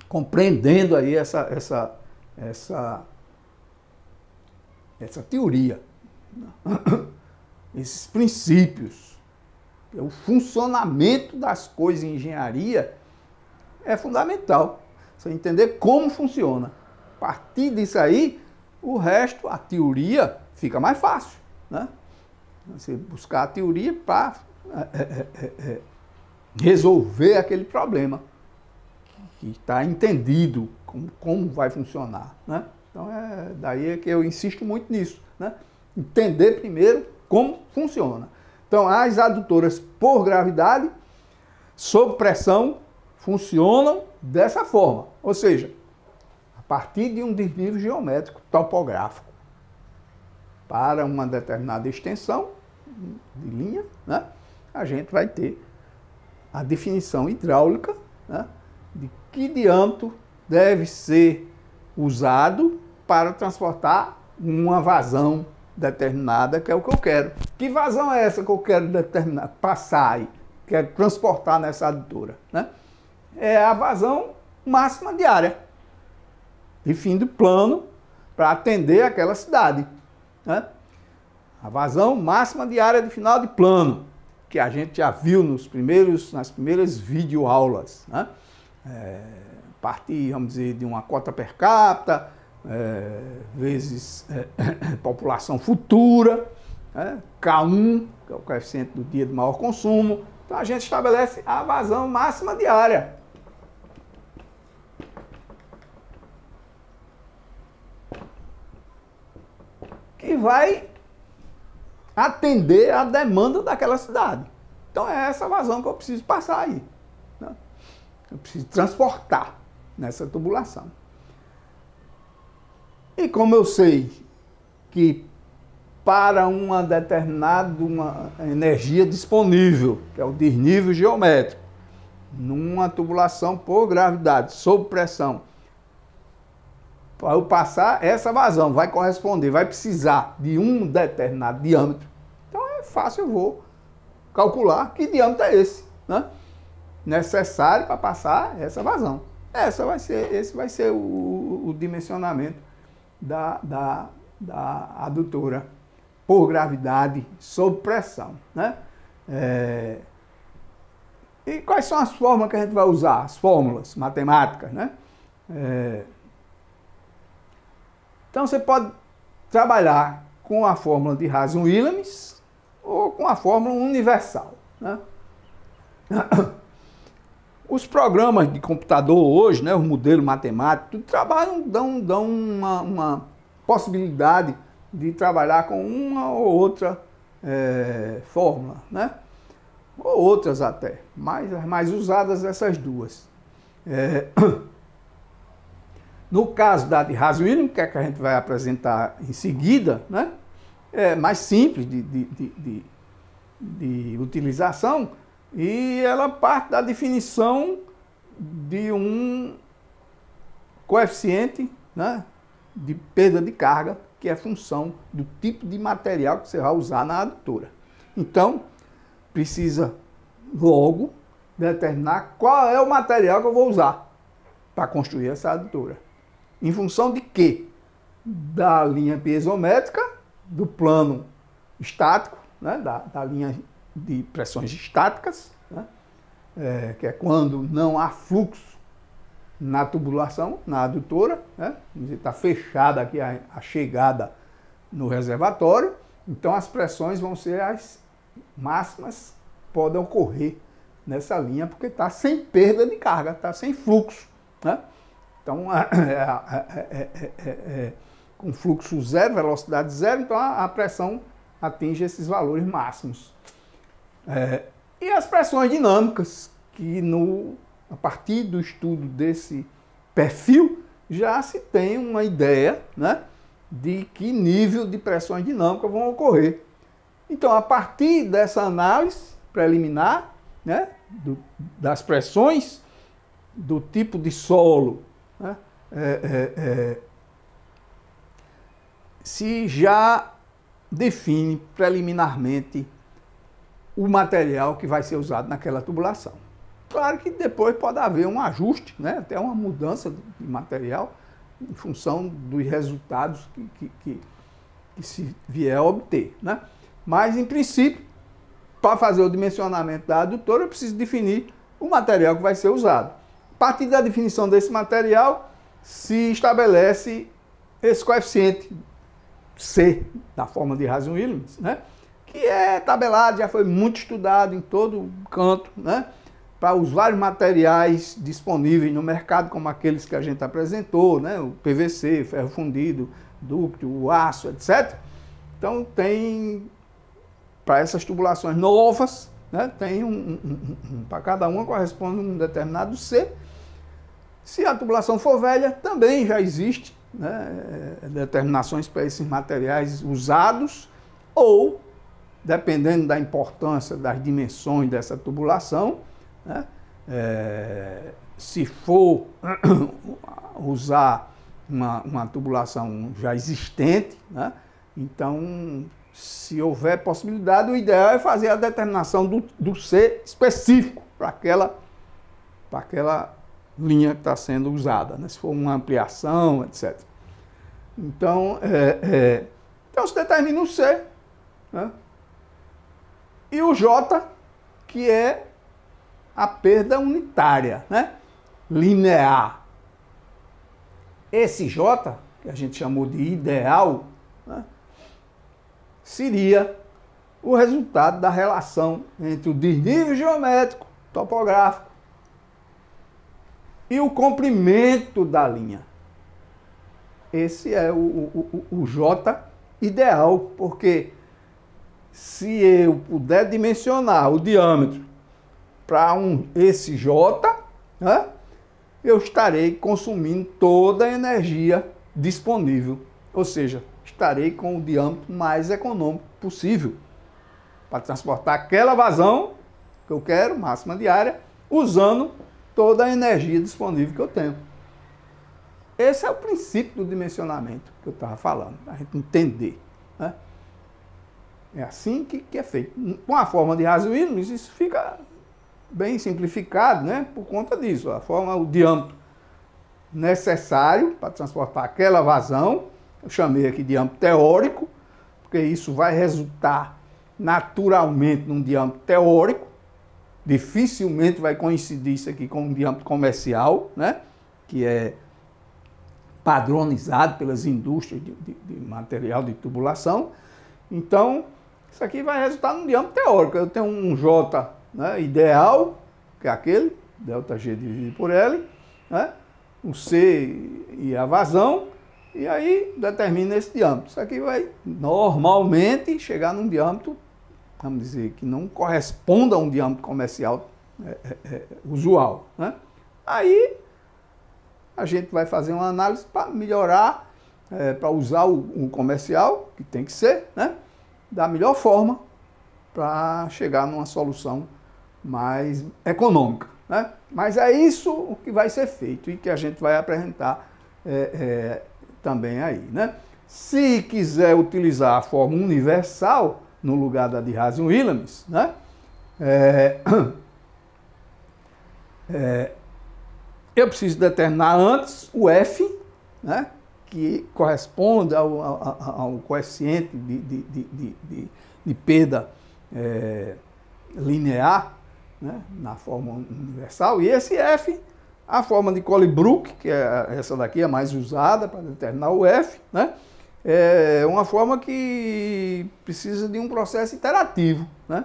compreendendo aí essa teoria, esses princípios. O funcionamento das coisas em engenharia é fundamental. Você entender como funciona. A partir disso aí, o resto, a teoria, fica mais fácil, né? Você buscar a teoria para resolver aquele problema que está entendido como vai funcionar, né? Então, daí que eu insisto muito nisso, né? Entender primeiro como funciona. Então, as adutoras por gravidade, sob pressão, funcionam dessa forma. Ou seja, a partir de um desnível geométrico topográfico para uma determinada extensão de linha, né, a gente vai ter a definição hidráulica, né, de que diâmetro deve ser usado para transportar uma vazão determinada, que é o que eu quero. Que vazão é essa que eu quero determinar, passar aí, quero transportar nessa adutora, né? É a vazão máxima diária, de fim do plano, para atender aquela cidade, né? A vazão máxima diária de final de plano, que a gente já viu nas primeiras videoaulas, né? partir, vamos dizer, de uma cota per capita, vezes população futura, K1, que é o coeficiente do dia de maior consumo. Então a gente estabelece a vazão máxima diária. Que vai atender a demanda daquela cidade. Então é essa vazão que eu preciso passar aí, né? Eu preciso transportar nessa tubulação. E como eu sei que para uma determinada energia disponível, que é o desnível geométrico, numa tubulação por gravidade, sob pressão, para eu passar essa vazão, vai corresponder, vai precisar de um determinado diâmetro. Então é fácil, eu vou calcular que diâmetro é esse, né? Necessário para passar essa vazão. Esse vai ser o dimensionamento da adutora por gravidade sob pressão, né? E quais são as fórmulas que a gente vai usar? As fórmulas matemáticas, né? Então você pode trabalhar com a fórmula de Rason-Williams ou com a fórmula universal, né? Os programas de computador hoje, né, os modelos matemáticos, tudo trabalham, dão uma possibilidade de trabalhar com uma ou outra fórmula, né? Ou outras até, mas as mais usadas essas duas. No caso da de Rason-Williams, que é que a gente vai apresentar em seguida, né, é mais simples de utilização, e ela parte da definição de um coeficiente, né, de perda de carga, que é função do tipo de material que você vai usar na adutora. Então, precisa logo determinar qual é o material que eu vou usar para construir essa adutora. Em função de quê? Da linha piezométrica, do plano estático, né, da linha de pressões estáticas, né, que é quando não há fluxo na tubulação, na adutora, né, está fechada aqui a chegada no reservatório, então as pressões vão ser as máximas que podem ocorrer nessa linha, porque está sem perda de carga, está sem fluxo, né? Então, com fluxo zero, velocidade zero, então a pressão atinge esses valores máximos. E as pressões dinâmicas, que a partir do estudo desse perfil, já se tem uma ideia, né, de que nível de pressões dinâmicas vão ocorrer. Então, a partir dessa análise preliminar, né, das pressões, do tipo de solo, né, se já define preliminarmente o material que vai ser usado naquela tubulação. Claro que depois pode haver um ajuste, né, até uma mudança de material em função dos resultados que se vier a obter, né? Mas, em princípio, para fazer o dimensionamento da adutora, eu preciso definir o material que vai ser usado. A partir da definição desse material, se estabelece esse coeficiente C, da forma de Rason-Williams, né, que é tabelado, já foi muito estudado em todo canto, né, para os vários materiais disponíveis no mercado, como aqueles que a gente apresentou, né, o PVC, ferro fundido, ducto, o aço, etc. Então, tem, para essas tubulações novas, né, tem para cada uma corresponde um determinado C. Se a tubulação for velha, também já existe, né, determinações para esses materiais usados, ou, dependendo da importância das dimensões dessa tubulação, né, se for usar uma tubulação já existente, né, então, se houver possibilidade, o ideal é fazer a determinação do C específico para aquela linha que está sendo usada, né? Se for uma ampliação, etc. Então, então se determina o C, né? E o J, que é a perda unitária, né, linear. Esse J, que a gente chamou de ideal, né, seria o resultado da relação entre o desnível geométrico, topográfico, e o comprimento da linha. Esse é o J ideal, porque se eu puder dimensionar o diâmetro para esse J, né, eu estarei consumindo toda a energia disponível. Ou seja, estarei com o diâmetro mais econômico possível para transportar aquela vazão que eu quero, máxima diária, usando toda a energia disponível que eu tenho. Esse é o princípio do dimensionamento que eu estava falando, para a gente entender, né? É assim que é feito. Com a forma de Haas-Williams, isso fica bem simplificado, né? Por conta disso. A forma, o diâmetro necessário para transportar aquela vazão, eu chamei aqui de diâmetro teórico, porque isso vai resultar naturalmente num diâmetro teórico. Dificilmente vai coincidir isso aqui com um diâmetro comercial, né? Que é padronizado pelas indústrias de material de tubulação. Então, isso aqui vai resultar num diâmetro teórico. Eu tenho um J, né, ideal, que é aquele, ΔG dividido por L, né, o C e a vazão, e aí determina esse diâmetro. Isso aqui vai normalmente chegar num diâmetro, vamos dizer, que não corresponda a um diâmetro comercial usual, né? Aí a gente vai fazer uma análise para melhorar, para usar o comercial, que tem que ser, né, da melhor forma para chegar numa solução mais econômica, né? Mas é isso o que vai ser feito e que a gente vai apresentar também aí, né? Se quiser utilizar a fórmula universal no lugar da de Haas-Williams, né, eu preciso determinar antes o F, né, que corresponde ao coeficiente de perda linear, né, na forma universal, e esse F, a forma de Colebrook, que é essa daqui, a mais usada para determinar o F, né, é uma forma que precisa de um processo iterativo, né,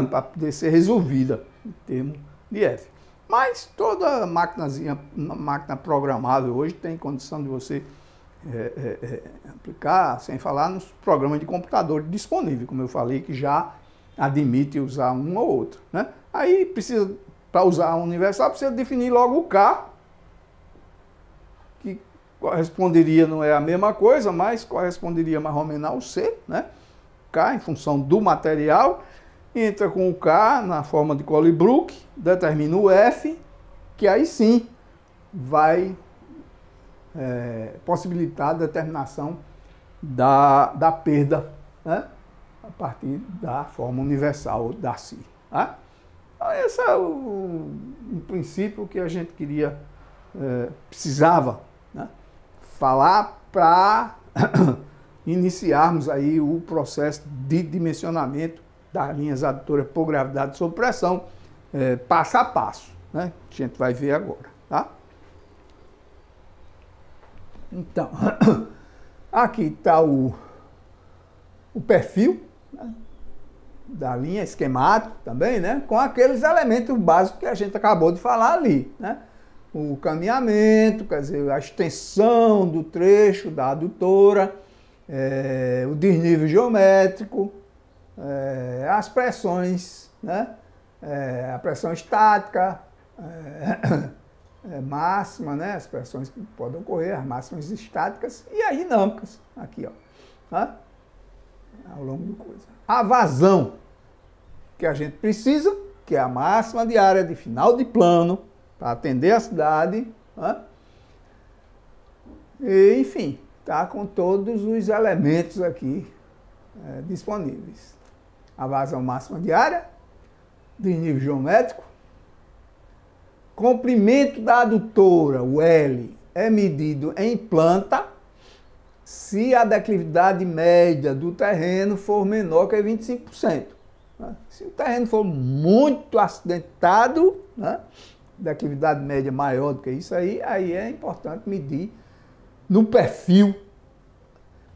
para poder ser resolvida em termos de F. Mas toda máquina programável hoje tem condição de você aplicar, sem falar nos programas de computador disponíveis, como eu falei, que já admite usar um ou outro, né? Aí precisa, para usar a universal, precisa definir logo o K, que corresponderia, não é a mesma coisa, mas corresponderia mais ou menos ao C, né? K em função do material. Entra com o K na forma de Colebrook, determina o F, que aí sim vai possibilitar a determinação da perda, né, a partir da forma universal da Si. Tá? Então, esse é o princípio que a gente queria, precisava, né, falar para iniciarmos aí o processo de dimensionamento das linhas adutoras por gravidade sob pressão, passo a passo, né? A gente vai ver agora, tá? Então, aqui está o perfil, né, da linha esquemático também, né? Com aqueles elementos básicos que a gente acabou de falar ali, né? O caminhamento, quer dizer, a extensão do trecho da adutora, o desnível geométrico, as pressões, né? A pressão estática, máxima, né? As pressões que podem ocorrer, as máximas estáticas e as dinâmicas, aqui, ó, tá? Ao longo do coisa. A vazão que a gente precisa, que é a máxima diária de final de plano, para atender a cidade, tá? E, enfim, tá com todos os elementos aqui disponíveis. A vazão máxima diária, desnível geométrico, comprimento da adutora, o L, é medido em planta se a declividade média do terreno for menor que 25%. Né? Se o terreno for muito acidentado, né, declividade média maior do que isso aí é importante medir no perfil,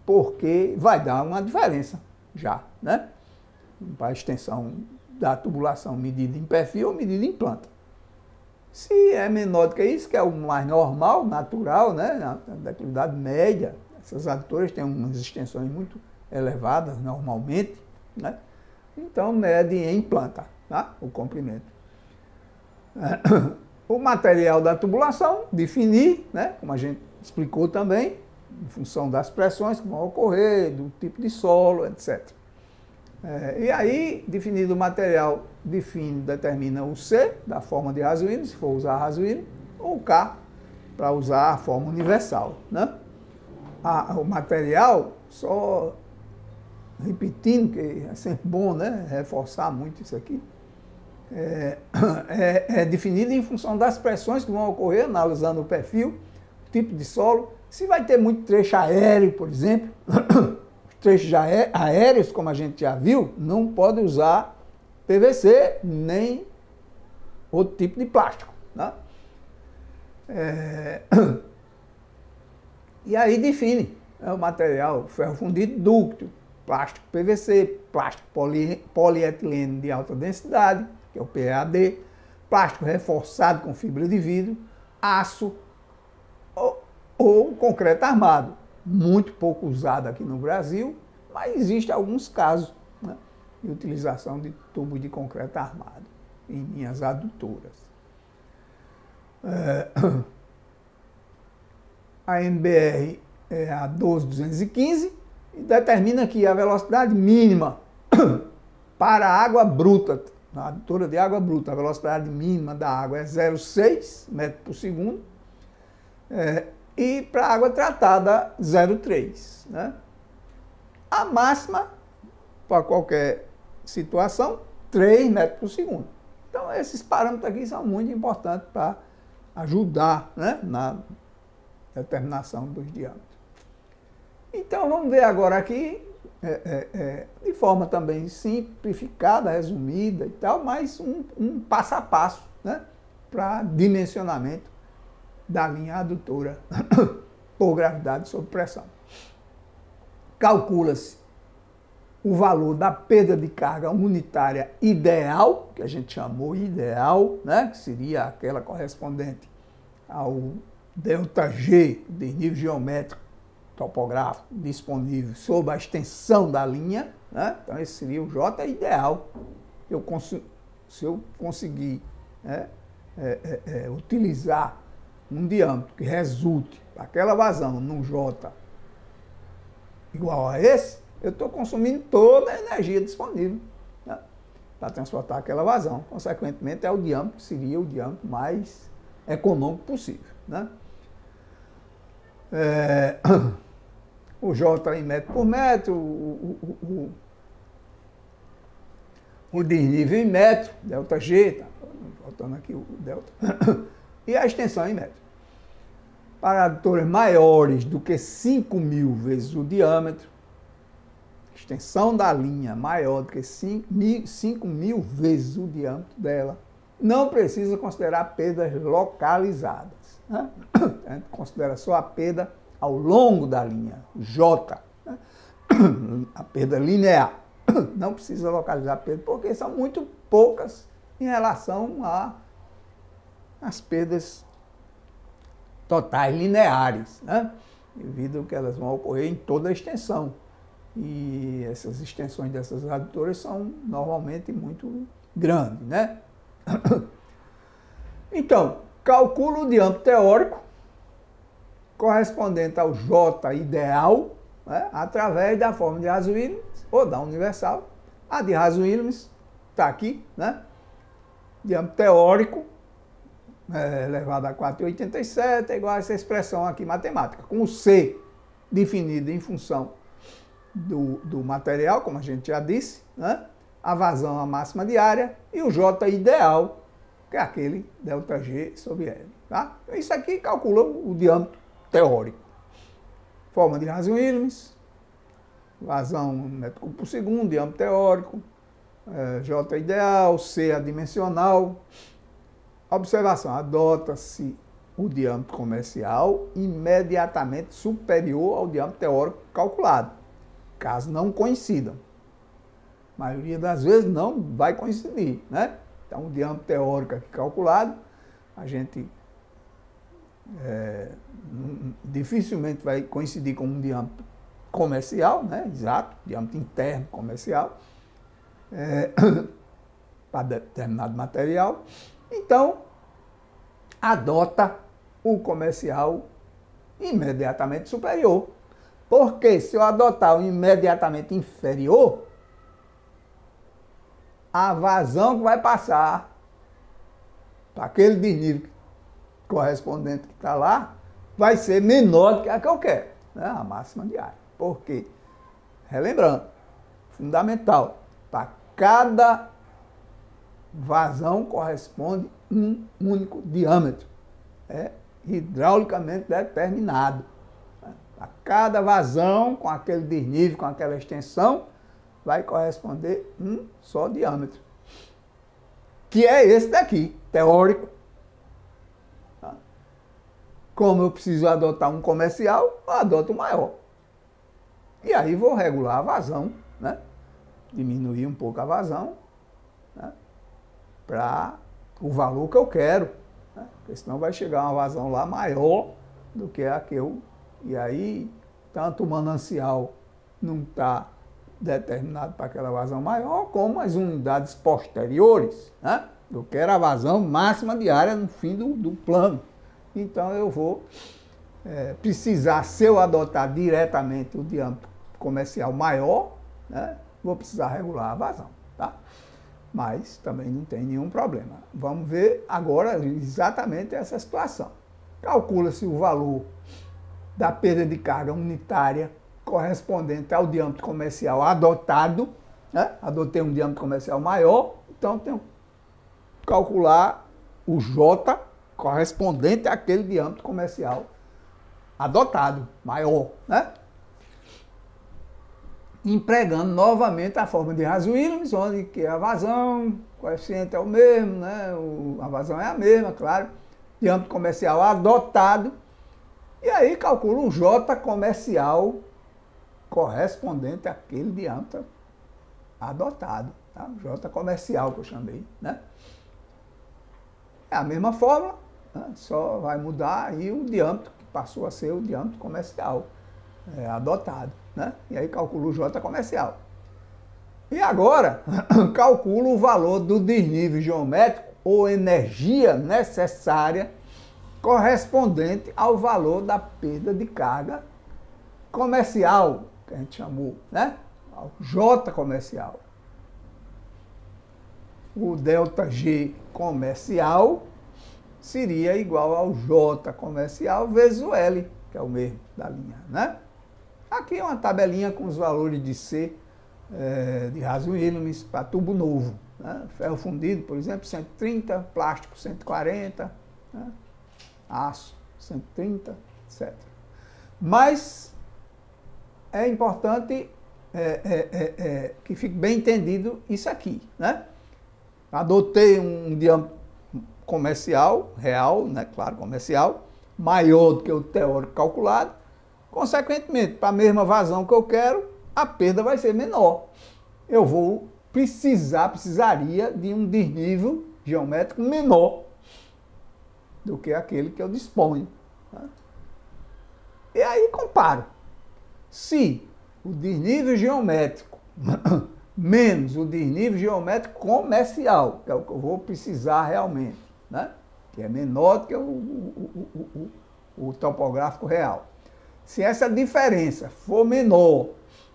porque vai dar uma diferença já, né? Para a extensão da tubulação medida em perfil ou medida em planta. Se é menor do que isso, que é o mais normal, natural, né? A declividade média, essas adutoras têm umas extensões muito elevadas normalmente, né? Então mede em planta, tá? O comprimento. O material da tubulação, definir, né? Como a gente explicou também, em função das pressões que vão ocorrer, do tipo de solo, etc. E aí, definido o material, determina o C, da forma de Rasuíno, se for usar Rasuíno, ou o K, para usar a forma universal, né? O material, só repetindo, que é sempre bom, né, reforçar muito isso aqui, é definido em função das pressões que vão ocorrer, analisando o perfil, o tipo de solo, se vai ter muito trecho aéreo, por exemplo. Trechos aéreos, como a gente já viu, não pode usar PVC nem outro tipo de plástico, né? E aí define o material ferro fundido dúctil, plástico PVC, plástico polietileno de alta densidade, que é o PEAD, plástico reforçado com fibra de vidro, aço ou concreto armado. Muito pouco usado aqui no Brasil, mas existem alguns casos, né, de utilização de tubo de concreto armado em linhas adutoras. A NBR é a 12215 e determina que a velocidade mínima para a água bruta, na adutora de água bruta, a velocidade mínima da água é 0,6 metros por segundo, e para a água tratada, 0,3. Né? A máxima, para qualquer situação, 3 metros por segundo. Então, esses parâmetros aqui são muito importantes para ajudar, né, na determinação dos diâmetros. Então, vamos ver agora aqui, de forma também simplificada, resumida e tal, mas um passo a passo, né, para dimensionamento da linha adutora por gravidade sob pressão. Calcula-se o valor da perda de carga unitária ideal, que a gente chamou ideal, né, que seria aquela correspondente ao ΔG, de nível geométrico topográfico disponível sob a extensão da linha, né? Então esse seria o J ideal. Se eu conseguir, né, utilizar um diâmetro que resulte aquela vazão num J igual a esse, eu estou consumindo toda a energia disponível, né, para transportar aquela vazão. Consequentemente, é o diâmetro que seria o diâmetro mais econômico possível. Né? O J em metro por metro, o desnível em metro, ΔG, tá faltando aqui o delta, e a extensão em metro. Para adutoras maiores do que 5.000 vezes o diâmetro, extensão da linha maior do que 5.000 vezes o diâmetro dela, não precisa considerar perdas localizadas. Né? A gente considera só a perda ao longo da linha, J, né? A perda linear. Não precisa localizar a perda, porque são muito poucas em relação às perdas totais lineares, né? Devido que elas vão ocorrer em toda a extensão. E essas extensões dessas adutoras são normalmente muito grandes, né? Então, calcula o diâmetro teórico correspondente ao J ideal, né, através da fórmula de Rasuíno ou da universal. A de Rasuíno está aqui, né? Diâmetro teórico elevado a 4,87 é igual a essa expressão aqui matemática, com o C definido em função do material, como a gente já disse, né? A vazão, a máxima diária, e o J ideal, que é aquele ΔG sobre L. Tá? Isso aqui calcula o diâmetro teórico. Forma de Rasuíno, vazão metro cúbico por segundo, diâmetro teórico, J ideal, C adimensional, observação, adota-se o diâmetro comercial imediatamente superior ao diâmetro teórico calculado, caso não coincidam. A maioria das vezes não vai coincidir, né? Então, o diâmetro teórico aqui calculado, a gente dificilmente vai coincidir com um diâmetro comercial, né? Exato, diâmetro interno comercial, para determinado material. Então, adota o comercial imediatamente superior. Porque se eu adotar o imediatamente inferior, a vazão que vai passar para aquele desnível correspondente que está lá vai ser menor do que a que eu quero, né? A máxima diária. Por quê? Relembrando, fundamental, para cada vazão corresponde um único diâmetro. É hidraulicamente determinado. A cada vazão, com aquele desnível, com aquela extensão, vai corresponder um só diâmetro. Que é esse daqui, teórico. Como eu preciso adotar um comercial, eu adoto o maior. E aí vou regular a vazão, né? Diminuir um pouco a vazão, né? Para o valor que eu quero, né? Porque senão vai chegar uma vazão lá maior do que a que eu... E aí, tanto o manancial não está determinado para aquela vazão maior, como as unidades posteriores, né? Eu quero a vazão máxima diária no fim do plano. Então eu vou precisar, se eu adotar diretamente o diâmetro comercial maior, né? Vou precisar regular a vazão, tá? Mas também não tem nenhum problema. Vamos ver agora exatamente essa situação. Calcula-se o valor da perda de carga unitária correspondente ao diâmetro comercial adotado, né? Adotei um diâmetro comercial maior, então tenho que calcular o J correspondente àquele diâmetro comercial adotado, maior, né? Empregando novamente a forma de Raso-Williams, onde que a vazão, o coeficiente é o mesmo, né? A vazão é a mesma, claro. Diâmetro comercial adotado. E aí calculo um J comercial correspondente àquele diâmetro adotado, tá? J comercial que eu chamei, né? É a mesma fórmula, né? Só vai mudar aí o diâmetro, que passou a ser o diâmetro comercial adotado, né? E aí calculo o J comercial. E agora, calculo o valor do desnível geométrico ou energia necessária correspondente ao valor da perda de carga comercial, que a gente chamou, né? Ao J comercial. O ΔG comercial seria igual ao J comercial vezes o L, que é o mesmo da linha, né? Aqui é uma tabelinha com os valores de C de Raso-Williams para tubo novo, né? Ferro fundido, por exemplo, 130, plástico 140, né? Aço 130, etc. Mas é importante que fique bem entendido isso aqui, né? Adotei um diâmetro comercial, real, né? Claro, comercial, maior do que o teórico calculado. Consequentemente, para a mesma vazão que eu quero, a perda vai ser menor. Eu vou precisaria de um desnível geométrico menor do que aquele que eu disponho, né? E aí comparo. Se o desnível geométrico menos o desnível geométrico comercial, que é o que eu vou precisar realmente, né? Que é menor do que o topográfico real. Se essa diferença for menor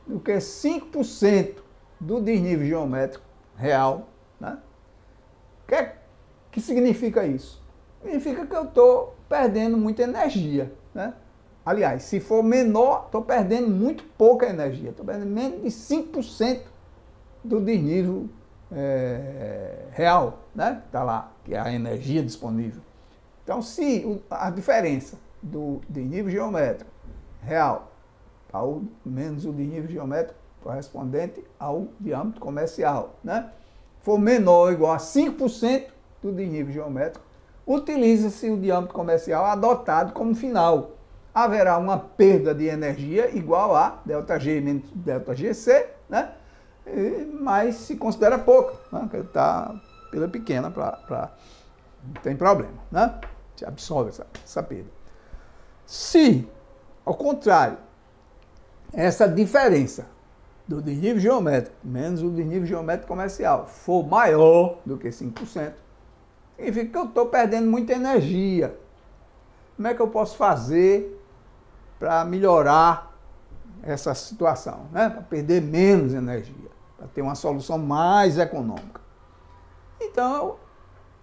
do que 5% do desnível geométrico real, né? Que significa isso? Significa que eu estou perdendo muita energia, né? Aliás, se for menor, estou perdendo muito pouca energia. Estou perdendo menos de 5% do desnível real, né? Está lá, que é a energia disponível. Então, se a diferença do desnível geométrico real ao menos o desnível geométrico correspondente ao diâmetro comercial, né? For menor ou igual a 5% do desnível geométrico utiliza-se o diâmetro comercial adotado como final. Haverá uma perda de energia igual a ΔG menos ΔGC, né? Mas se considera pouca, né? Está pela pequena, não tem problema, né? Se absorve essa perda. Se, ao contrário, essa diferença do desnível geométrico menos o desnível geométrico comercial for maior do que 5%, significa que eu estou perdendo muita energia. Como é que eu posso fazer para melhorar essa situação, né? Para perder menos energia, para ter uma solução mais econômica? Então,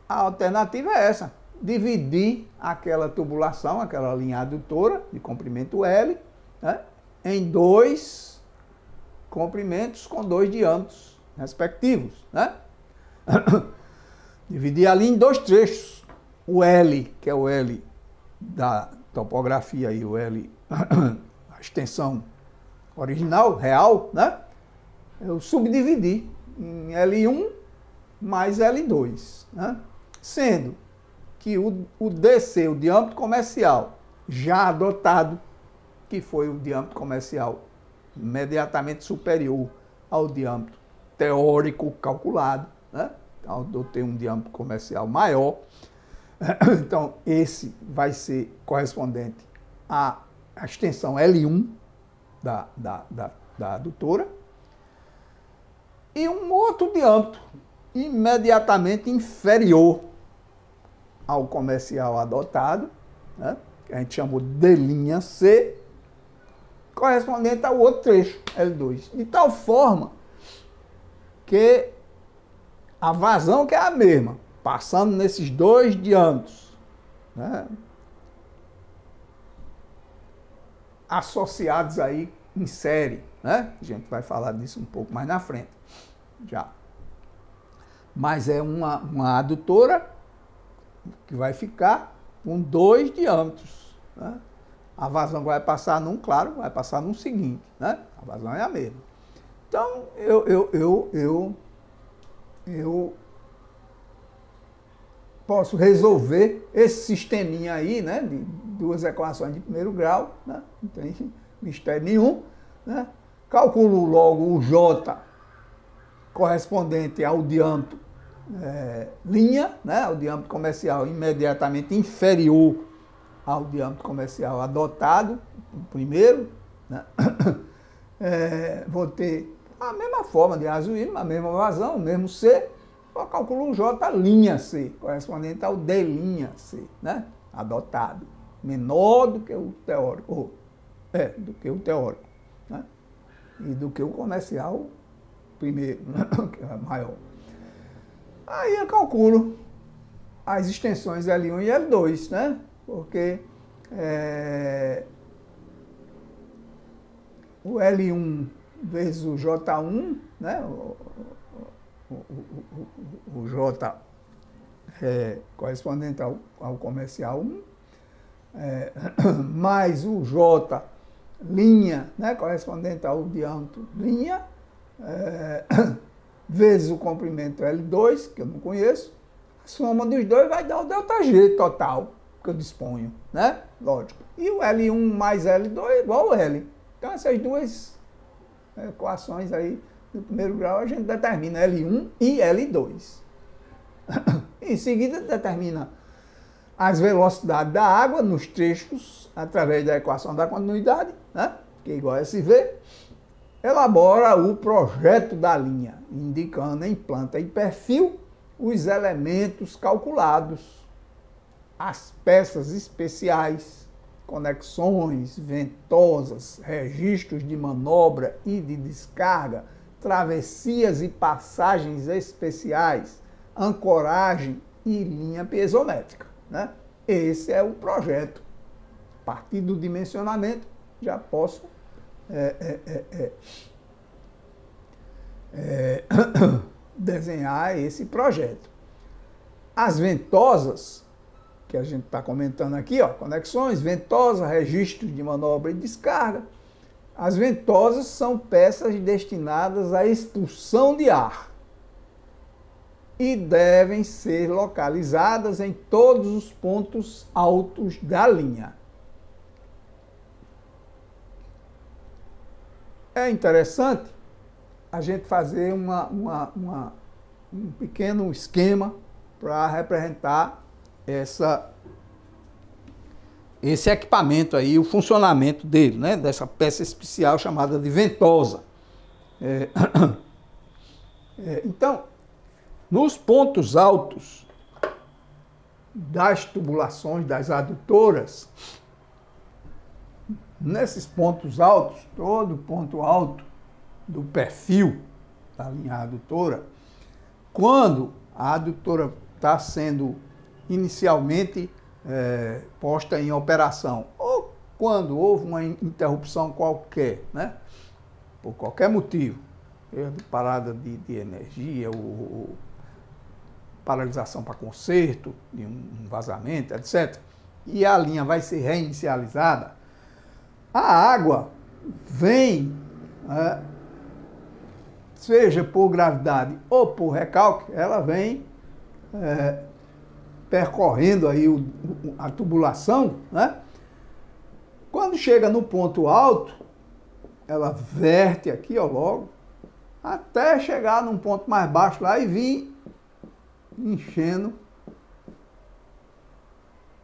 a alternativa é essa: dividir aquela tubulação, aquela linha adutora de comprimento L, né, em dois comprimentos com dois diâmetros respectivos, né? Dividir ali em dois trechos. O L, que é o L da topografia, e o L, a extensão original, real, né? Eu subdividi em L1 mais L2, né? Sendo que o DC, o diâmetro comercial, já adotado, que foi o diâmetro comercial imediatamente superior ao diâmetro teórico calculado, né? Então, adotei um diâmetro comercial maior. Então, esse vai ser correspondente à extensão L1 da adutora. E um outro diâmetro imediatamente inferior ao comercial adotado, né, que a gente chamou de C, correspondente ao outro trecho, L2. De tal forma que a vazão, que é a mesma, passando nesses dois diâmetros, né, associados aí em série, né? A gente vai falar disso um pouco mais na frente, já. Mas é uma adutora que vai ficar com dois diâmetros, né? A vazão vai passar num, claro, vai passar num seguinte, né? A vazão é a mesma. Então, eu posso resolver esse sisteminha aí, né, de duas equações de primeiro grau, né? Não tem mistério nenhum, né? Calculo logo o J correspondente ao diâmetro linha, né, o diâmetro comercial imediatamente inferior ao diâmetro comercial adotado, o primeiro, né? Vou ter a mesma forma de Arduino, a mesma vazão, o mesmo C, só calculo o J' C, correspondente ao D' C, né, adotado, menor do que o teórico, do que o teórico, né, e do que o comercial primeiro, né, que é maior. Aí eu calculo as extensões L1 e L2, né? Porque o L1 vezes o J1, né? O J é correspondente ao comercial 1, mais o J', né? Correspondente ao diâmetro linha, vezes o comprimento L2, que eu não conheço, a soma dos dois vai dar o ΔG total, que eu disponho, né? Lógico. E o L1 mais L2 é igual ao L. Então, essas duas equações aí do primeiro grau, a gente determina L1 e L2. Em seguida, determina as velocidades da água nos trechos, através da equação da continuidade, né? Que é igual a SV. Elabora o projeto da linha, indicando em planta e perfil os elementos calculados, as peças especiais, conexões, ventosas, registros de manobra e de descarga, travessias e passagens especiais, ancoragem e linha piezométrica, né? Esse é o projeto. A partir do dimensionamento, já posso desenhar esse projeto. As ventosas, que a gente está comentando aqui, ó, conexões, ventosas, registros de manobra e descarga. As ventosas são peças destinadas à expulsão de ar. e devem ser localizadas em todos os pontos altos da linha. É interessante a gente fazer um pequeno esquema para representar esse equipamento aí, o funcionamento dele, né? Dessa peça especial chamada de ventosa. Então, nos pontos altos das tubulações, das adutoras, nesses pontos altos, todo ponto alto do perfil da linha adutora, quando a adutora está sendo inicialmente posta em operação, ou quando houve uma interrupção qualquer, né, por qualquer motivo, parada de energia, ou paralisação para conserto, de um vazamento, etc., e a linha vai ser reinicializada, a água vem, seja por gravidade ou por recalque, ela vem percorrendo aí a tubulação, né? Quando chega no ponto alto, ela verte aqui, ó, logo, até chegar num ponto mais baixo lá e vir enchendo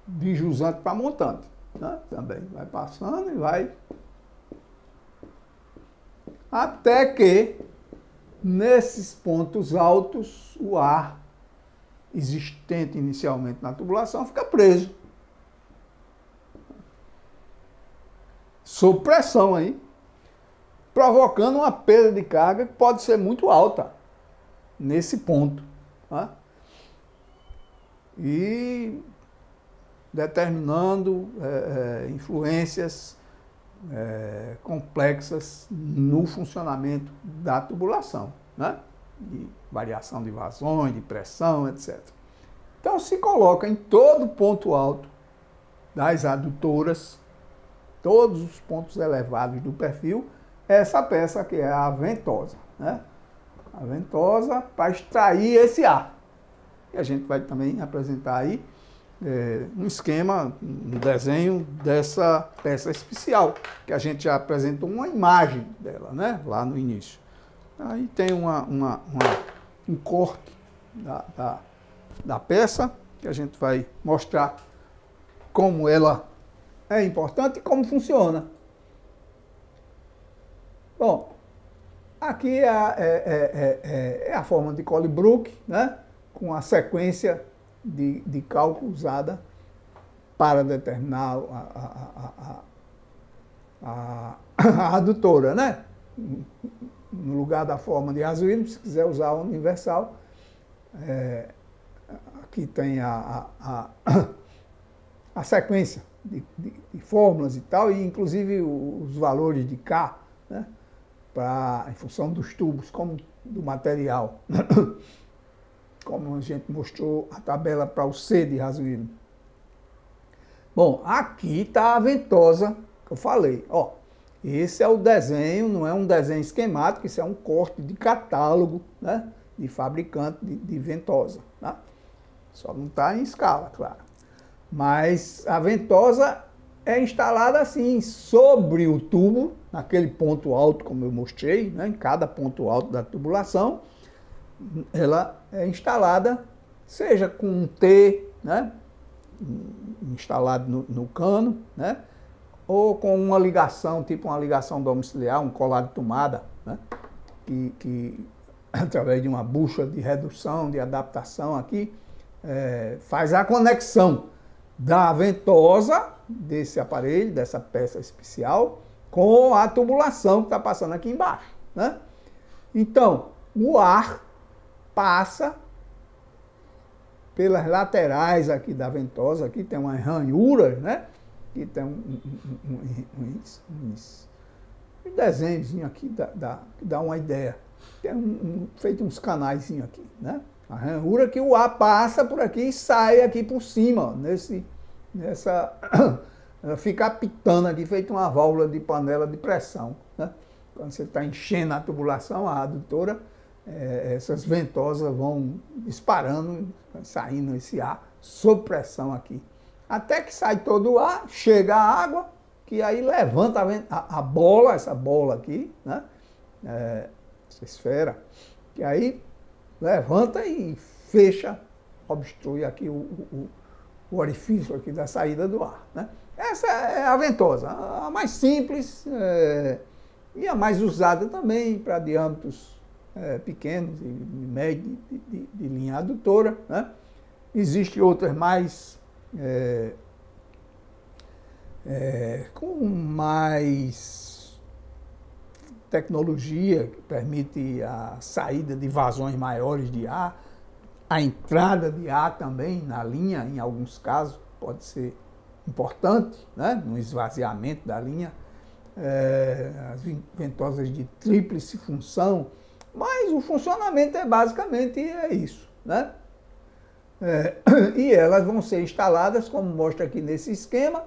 de jusante para montante, né? Também vai passando e vai até que nesses pontos altos o ar existente inicialmente na tubulação fica preso sob pressão aí, provocando uma perda de carga que pode ser muito alta nesse ponto, tá? E determinando influências complexas no funcionamento da tubulação, né? De variação de vazões, de pressão, etc. Então se coloca em todo ponto alto das adutoras, todos os pontos elevados do perfil, essa peça que é a ventosa, né? A ventosa para extrair esse ar. E a gente vai também apresentar aí um esquema, um desenho dessa peça especial, que a gente já apresentou uma imagem dela, né? Lá no início. Aí tem um corte da peça, que a gente vai mostrar como ela é importante e como funciona. Bom, aqui é a forma de Colebrook, né? Com a sequência de cálculo usada para determinar a adutora, né? No lugar da forma de Arduino, se quiser usar a universal, aqui tem a sequência de fórmulas e tal, e inclusive os valores de K, né? Em função dos tubos, como do material. Como a gente mostrou a tabela para o C de Arduino. Bom, aqui está a ventosa que eu falei. Ó, esse é o desenho, não é um desenho esquemático, isso é um corte de catálogo, né, de fabricante de ventosa. Tá? Só não está em escala, claro. Mas a ventosa é instalada assim, sobre o tubo, naquele ponto alto, como eu mostrei, né, em cada ponto alto da tubulação. Ela é instalada, seja com um T, né, instalado no cano, né, ou com uma ligação, tipo uma ligação domiciliar, um colar de tomada, né, que através de uma bucha de redução, de adaptação aqui, faz a conexão da ventosa, desse aparelho, dessa peça especial, com a tubulação que está passando aqui embaixo, né. Então, o ar passa pelas laterais aqui da ventosa, aqui tem umas ranhuras, né? Aqui tem um desenhozinho aqui que dá uma ideia. Tem feito uns canais aqui, né? A ranhura que o ar passa por aqui e sai aqui por cima, ela fica apitando aqui, feito uma válvula de panela de pressão, né? Quando você está enchendo a tubulação, a adutora, essas ventosas vão disparando, saindo esse ar sob pressão aqui. Até que sai todo o ar, chega a água, que aí levanta a bola, essa bola aqui, né? Essa esfera, que aí levanta e fecha, obstrui aqui o orifício aqui da saída do ar, né? Essa é a ventosa, a mais simples e a mais usada também para diâmetros pequenos e médios de linha adutora, né? Existem outras mais com mais tecnologia, que permite a saída de vazões maiores de ar, a entrada de ar também na linha, em alguns casos, pode ser importante, né, no esvaziamento da linha, as ventosas de tríplice função, mas o funcionamento basicamente isso, né? E elas vão ser instaladas, como mostra aqui nesse esquema,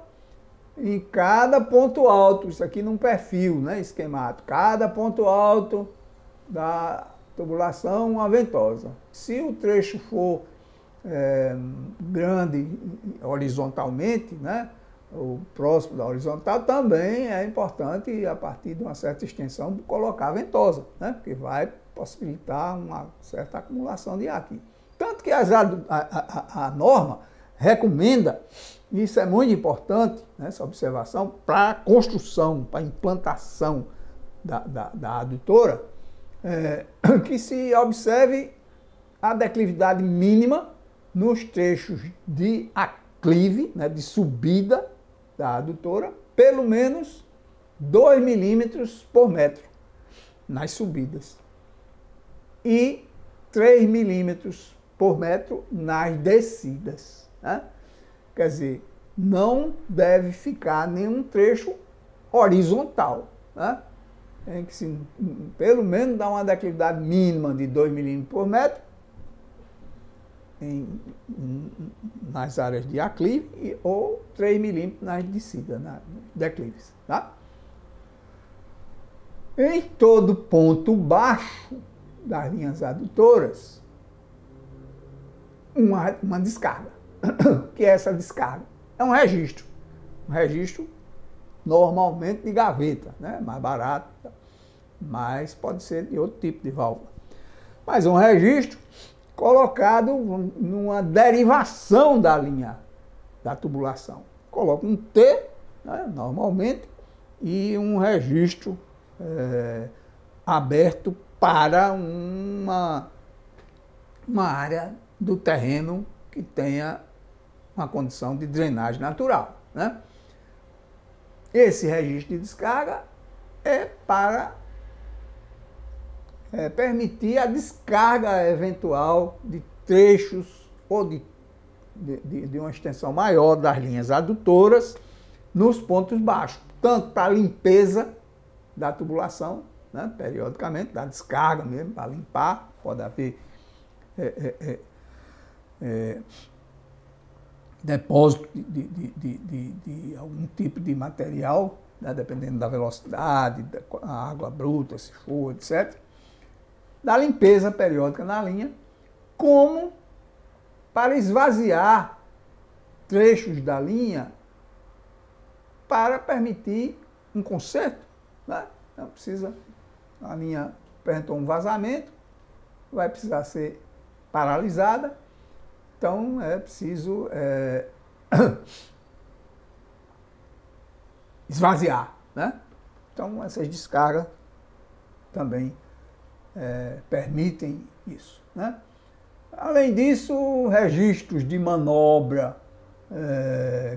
em cada ponto alto, isso aqui num perfil, né, esquemático, cada ponto alto da tubulação, uma ventosa. Se o trecho for grande horizontalmente, né, ou próximo da horizontal, também é importante, a partir de uma certa extensão, colocar a ventosa, né, porque vai possibilitar uma certa acumulação de ar aqui. Tanto que a norma recomenda, e isso é muito importante, né, essa observação, para a construção, para a implantação da adutora, que se observe a declividade mínima nos trechos de aclive, né, de subida da adutora, pelo menos 2 milímetros por metro nas subidas e 3 milímetros por metro nas descidas, né? Quer dizer, não deve ficar nenhum trecho horizontal, né? Tem que se, pelo menos dar uma declividade mínima de 2 milímetros por metro nas áreas de aclive ou 3 milímetros nas descidas, nas declives, tá? Em todo ponto baixo das linhas adutoras, uma descarga. O que é essa descarga? É um registro normalmente de gaveta, né? Mais barato, mas pode ser de outro tipo de válvula. Mas um registro colocado numa derivação da linha da tubulação. Coloca um T, né, normalmente, e um registro aberto para uma área do terreno que tenha uma condição de drenagem natural, né? Esse registro de descarga é para permitir a descarga eventual de trechos ou de uma extensão maior das linhas adutoras nos pontos baixos, tanto para a limpeza da tubulação, né, periodicamente, da descarga mesmo, para limpar, pode haver depósito de algum tipo de material, né, dependendo da velocidade, da água bruta, se for, etc., da limpeza periódica na linha, como para esvaziar trechos da linha para permitir um conserto, né? Então a linha apresentou um vazamento, vai precisar ser paralisada, então é preciso esvaziar, né? Então essas descargas também permitem isso, né? Além disso, registros de manobra,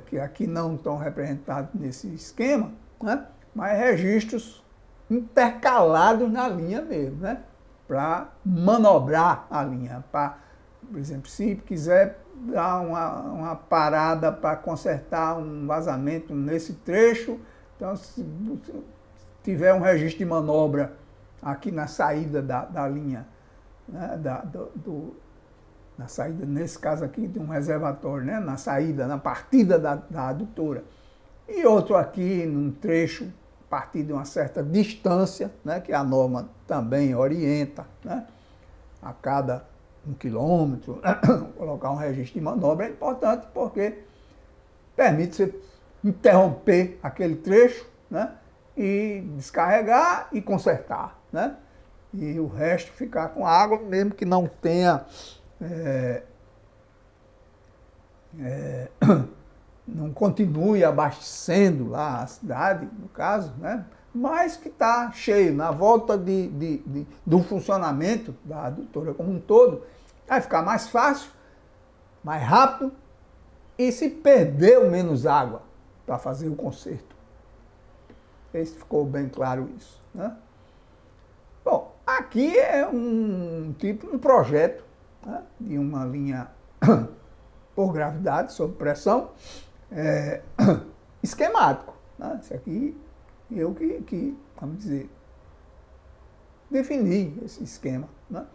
que aqui não estão representados nesse esquema, né? Mas registros intercalados na linha mesmo, né? Para manobrar a linha. Por exemplo, se quiser dar uma parada para consertar um vazamento nesse trecho, então se tiver um registro de manobra aqui na saída da linha, né, na saída, nesse caso aqui, de um reservatório, né, na saída, na partida da adutora, e outro aqui num trecho, a partir de uma certa distância, né, que a norma também orienta, né, a cada 1 quilômetro, colocar um registro de manobra é importante porque permite você interromper aquele trecho, né, e descarregar e consertar, né, e o resto ficar com água, mesmo que não tenha, não continue abastecendo lá a cidade, no caso, né, mas que está cheio. Na volta do funcionamento da adutora como um todo, vai ficar mais fácil, mais rápido, e se perdeu menos água para fazer o conserto. Ficou bem claro isso, né? Bom, aqui é um projeto, né, de uma linha por gravidade, sob pressão, esquemático, né? Isso aqui eu vamos dizer, defini esse esquema, né?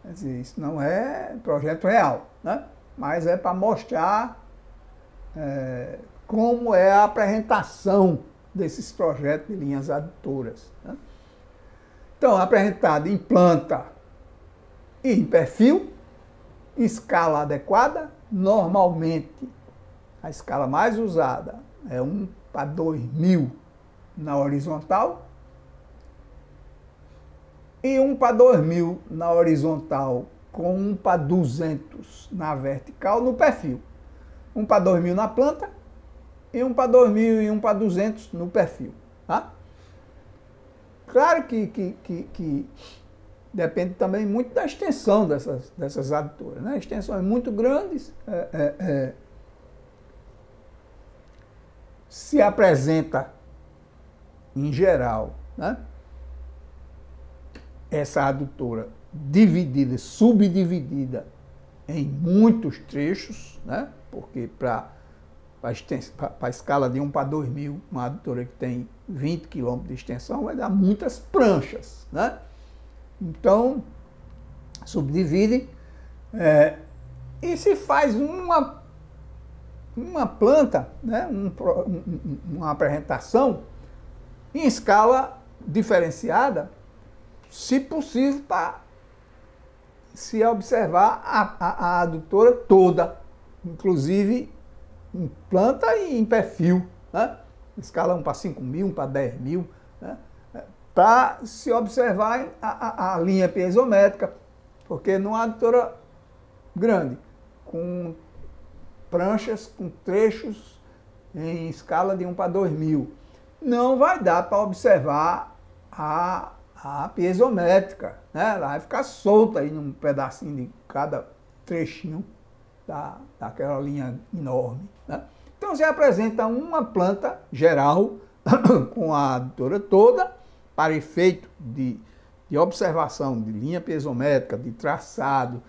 Quer dizer, isso não é projeto real, né? Mas é para mostrar como é a apresentação desses projetos de linhas adutoras, né? Então, apresentado em planta e em perfil, escala adequada, normalmente a escala mais usada é 1:2000 na horizontal e 1:2000 na horizontal com 1:200 na vertical no perfil. 1:2000 na planta e 1:2000 e 1:200 no perfil, tá? Claro que depende também muito da extensão dessas adutoras, né? Extensões muito grandes se apresenta, em geral, né, essa adutora dividida, subdividida em muitos trechos, né? Porque para a escala de 1:2000, uma adutora que tem 20 km de extensão, vai dar muitas pranchas, né? Então, subdivide e se faz uma planta, né? Uma apresentação em escala diferenciada, se possível, para se observar a adutora toda, inclusive em planta e em perfil, né? Escala 1:5000, 1:10.000, né? Para se observar a linha piezométrica, porque numa adutora grande, com pranchas, com trechos em escala de 1:2000, não vai dar para observar a piezométrica, né? Ela vai ficar solta aí num pedacinho de cada trechinho daquela linha enorme, né? Então você apresenta uma planta geral com a adutora toda para efeito de observação de linha piezométrica, de traçado,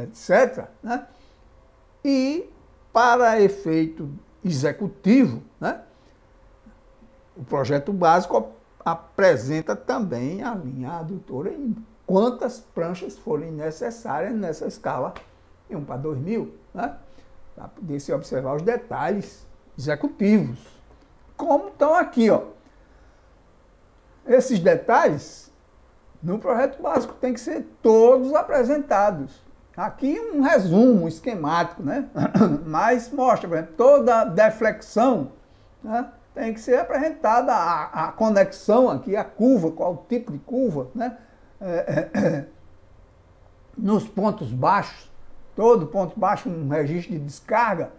etc., né? E para efeito executivo, né, o projeto básico apresenta também a linha adutora em quantas pranchas forem necessárias nessa escala em 1:2000, né, para poder se observar os detalhes executivos, como estão aqui, ó. Esses detalhes no projeto básico tem que ser todos apresentados. Aqui um resumo esquemático, né? Mas mostra, por exemplo, toda deflexão, né, tem que ser apresentada a conexão aqui, a curva, qual tipo de curva, né? Nos pontos baixos, todo ponto baixo um registro de descarga,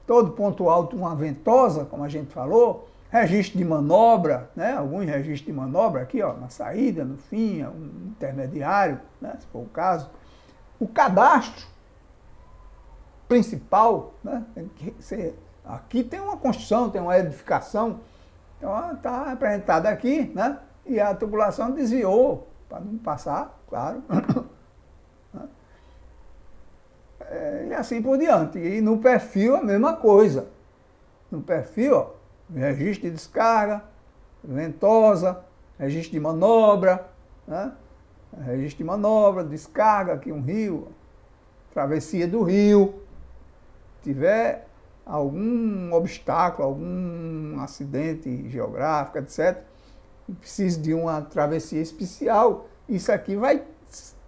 todo ponto alto uma ventosa, como a gente falou, registro de manobra, né? Alguns registros de manobra aqui, ó, na saída, no fim, um intermediário, né? Se for o caso. O cadastro principal, né, tem que ser, aqui tem uma construção, tem uma edificação, então está apresentado aqui, né, e a tubulação desviou, para não passar, claro, e assim por diante. E no perfil a mesma coisa. No perfil, ó, registro de descarga, ventosa, registro de manobra, né? Registro de manobra, descarga aqui um rio, travessia do rio, tiver algum obstáculo, algum acidente geográfico, etc., e precisa de uma travessia especial, isso aqui vai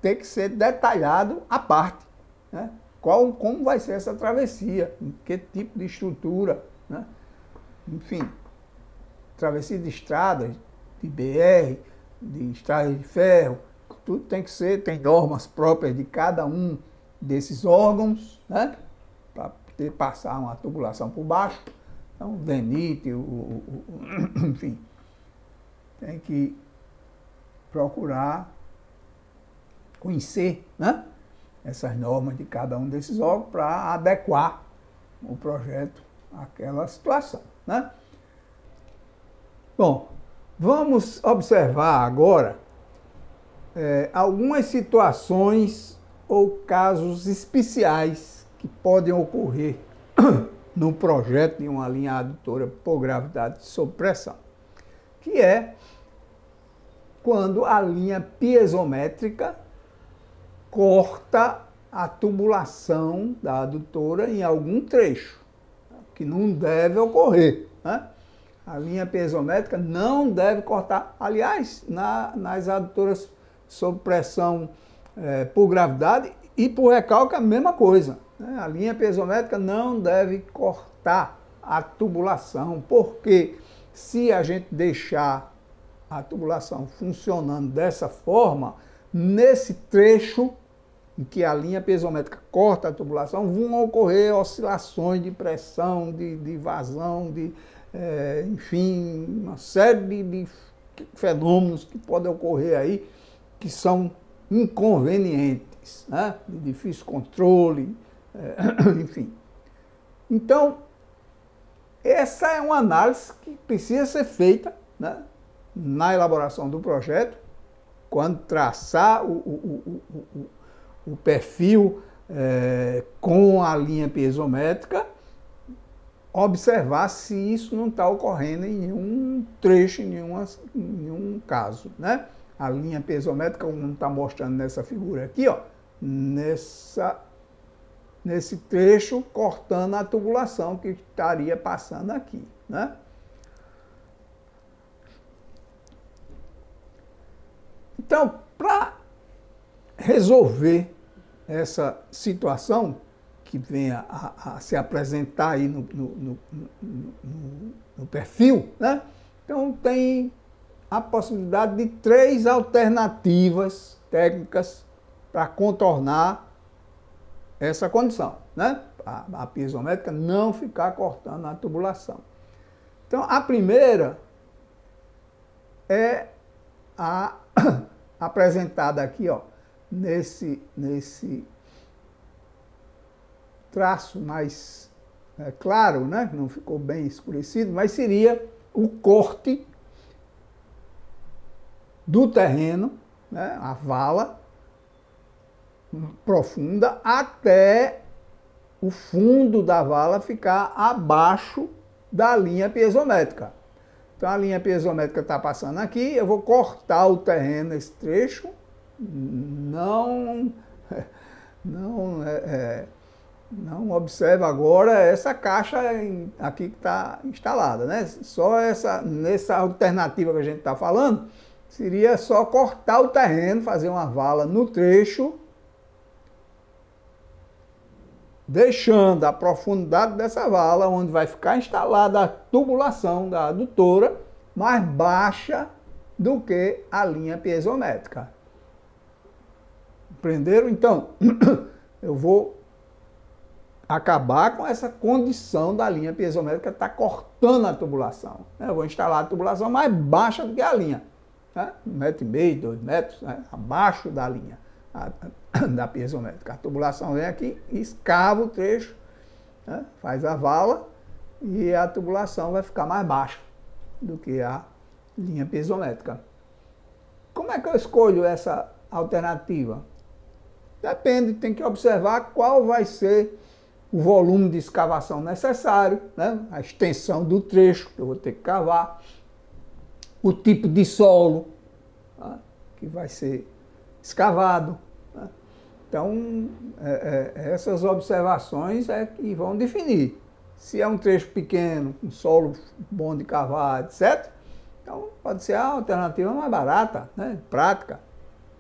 ter que ser detalhado à parte, né? Como vai ser essa travessia, que tipo de estrutura, né? Enfim, travessia de estradas, de BR, de estrada de ferro, tudo tem que ser, tem normas próprias de cada um desses órgãos, né? Para poder passar uma tubulação por baixo. Então, o DENIT, enfim, tem que procurar conhecer, né, essas normas de cada um desses órgãos para adequar o projeto àquela situação, né? Bom, vamos observar agora algumas situações ou casos especiais que podem ocorrer no projeto de uma linha adutora por gravidade sob pressão, que é quando a linha piezométrica corta a tubulação da adutora em algum trecho, que não deve ocorrer, né? A linha piezométrica não deve cortar. Aliás, nas adutoras sob pressão por gravidade e por recalque a mesma coisa, né? A linha piezométrica não deve cortar a tubulação, porque se a gente deixar a tubulação funcionando dessa forma, nesse trecho em que a linha piezométrica corta a tubulação, vão ocorrer oscilações de pressão, de vazão, enfim, uma série de fenômenos que podem ocorrer aí, que são inconvenientes, né? De difícil controle, enfim. Então, essa é uma análise que precisa ser feita, né, na elaboração do projeto, quando traçar o perfil com a linha piezométrica, observar se isso não está ocorrendo em nenhum trecho, em nenhum caso, né? A linha piezométrica, como está mostrando nessa figura aqui, ó, nesse trecho, cortando a tubulação que estaria passando aqui, né? Então, para resolver essa situação que venha a se apresentar aí no perfil, né? Então, tem a possibilidade de 3 alternativas técnicas para contornar essa condição, né? A piezométrica não ficar cortando a tubulação. Então, a primeira é a apresentada aqui, ó, nesse traço mais claro, né? Não ficou bem escurecido, mas seria o corte do terreno, né? A vala profunda até o fundo da vala ficar abaixo da linha piezométrica. Então a linha piezométrica está passando aqui, eu vou cortar o terreno nesse trecho, não observa agora essa caixa aqui que está instalada, né? Só nessa alternativa que a gente está falando, seria só cortar o terreno, fazer uma vala no trecho, deixando a profundidade dessa vala, onde vai ficar instalada a tubulação da adutora, mais baixa do que a linha piezométrica. Compreenderam? Então, eu vou acabar com essa condição da linha piezométrica estar cortando a tubulação. Eu vou instalar a tubulação mais baixa do que a linha, né? 1,5 m, 2 metros, né? Abaixo da linha da piezométrica. A tubulação vem aqui, escava o trecho, né? Faz a vala e a tubulação vai ficar mais baixa do que a linha piezométrica. Como é que eu escolho essa alternativa? Depende, tem que observar qual vai ser o volume de escavação necessário, né? A extensão do trecho que eu vou ter que cavar, o tipo de solo, tá, que vai ser escavado, né? Então, essas observações é que vão definir se é um trecho pequeno, um solo bom de cavar, etc. Então, pode ser a alternativa mais barata, né? Prática.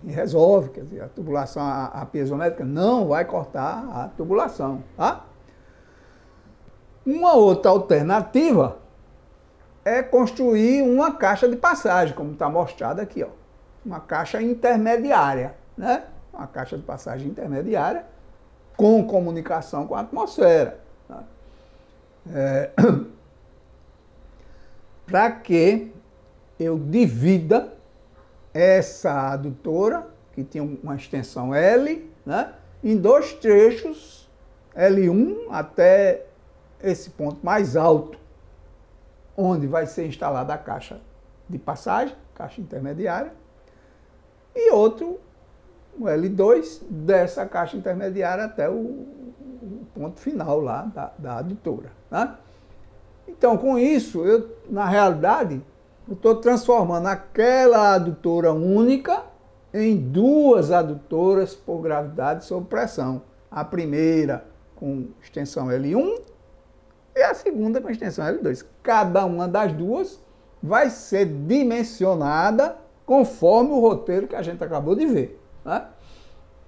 e resolve, quer dizer, a tubulação, a piezométrica não vai cortar a tubulação, tá? Uma outra alternativa é construir uma caixa de passagem, como está mostrado aqui, ó. Uma caixa intermediária, né? Uma caixa de passagem intermediária com comunicação com a atmosfera. Tá? Para que eu divida essa adutora, que tinha uma extensão L, né, em dois trechos, L1 até esse ponto mais alto, onde vai ser instalada a caixa de passagem, caixa intermediária, e outro, o L2, dessa caixa intermediária até o ponto final lá da adutora. Né? Então, com isso, na realidade, eu estou transformando aquela adutora única em duas adutoras por gravidade sob pressão. A primeira com extensão L1 e a segunda com extensão L2. Cada uma das duas vai ser dimensionada conforme o roteiro que a gente acabou de ver. Né?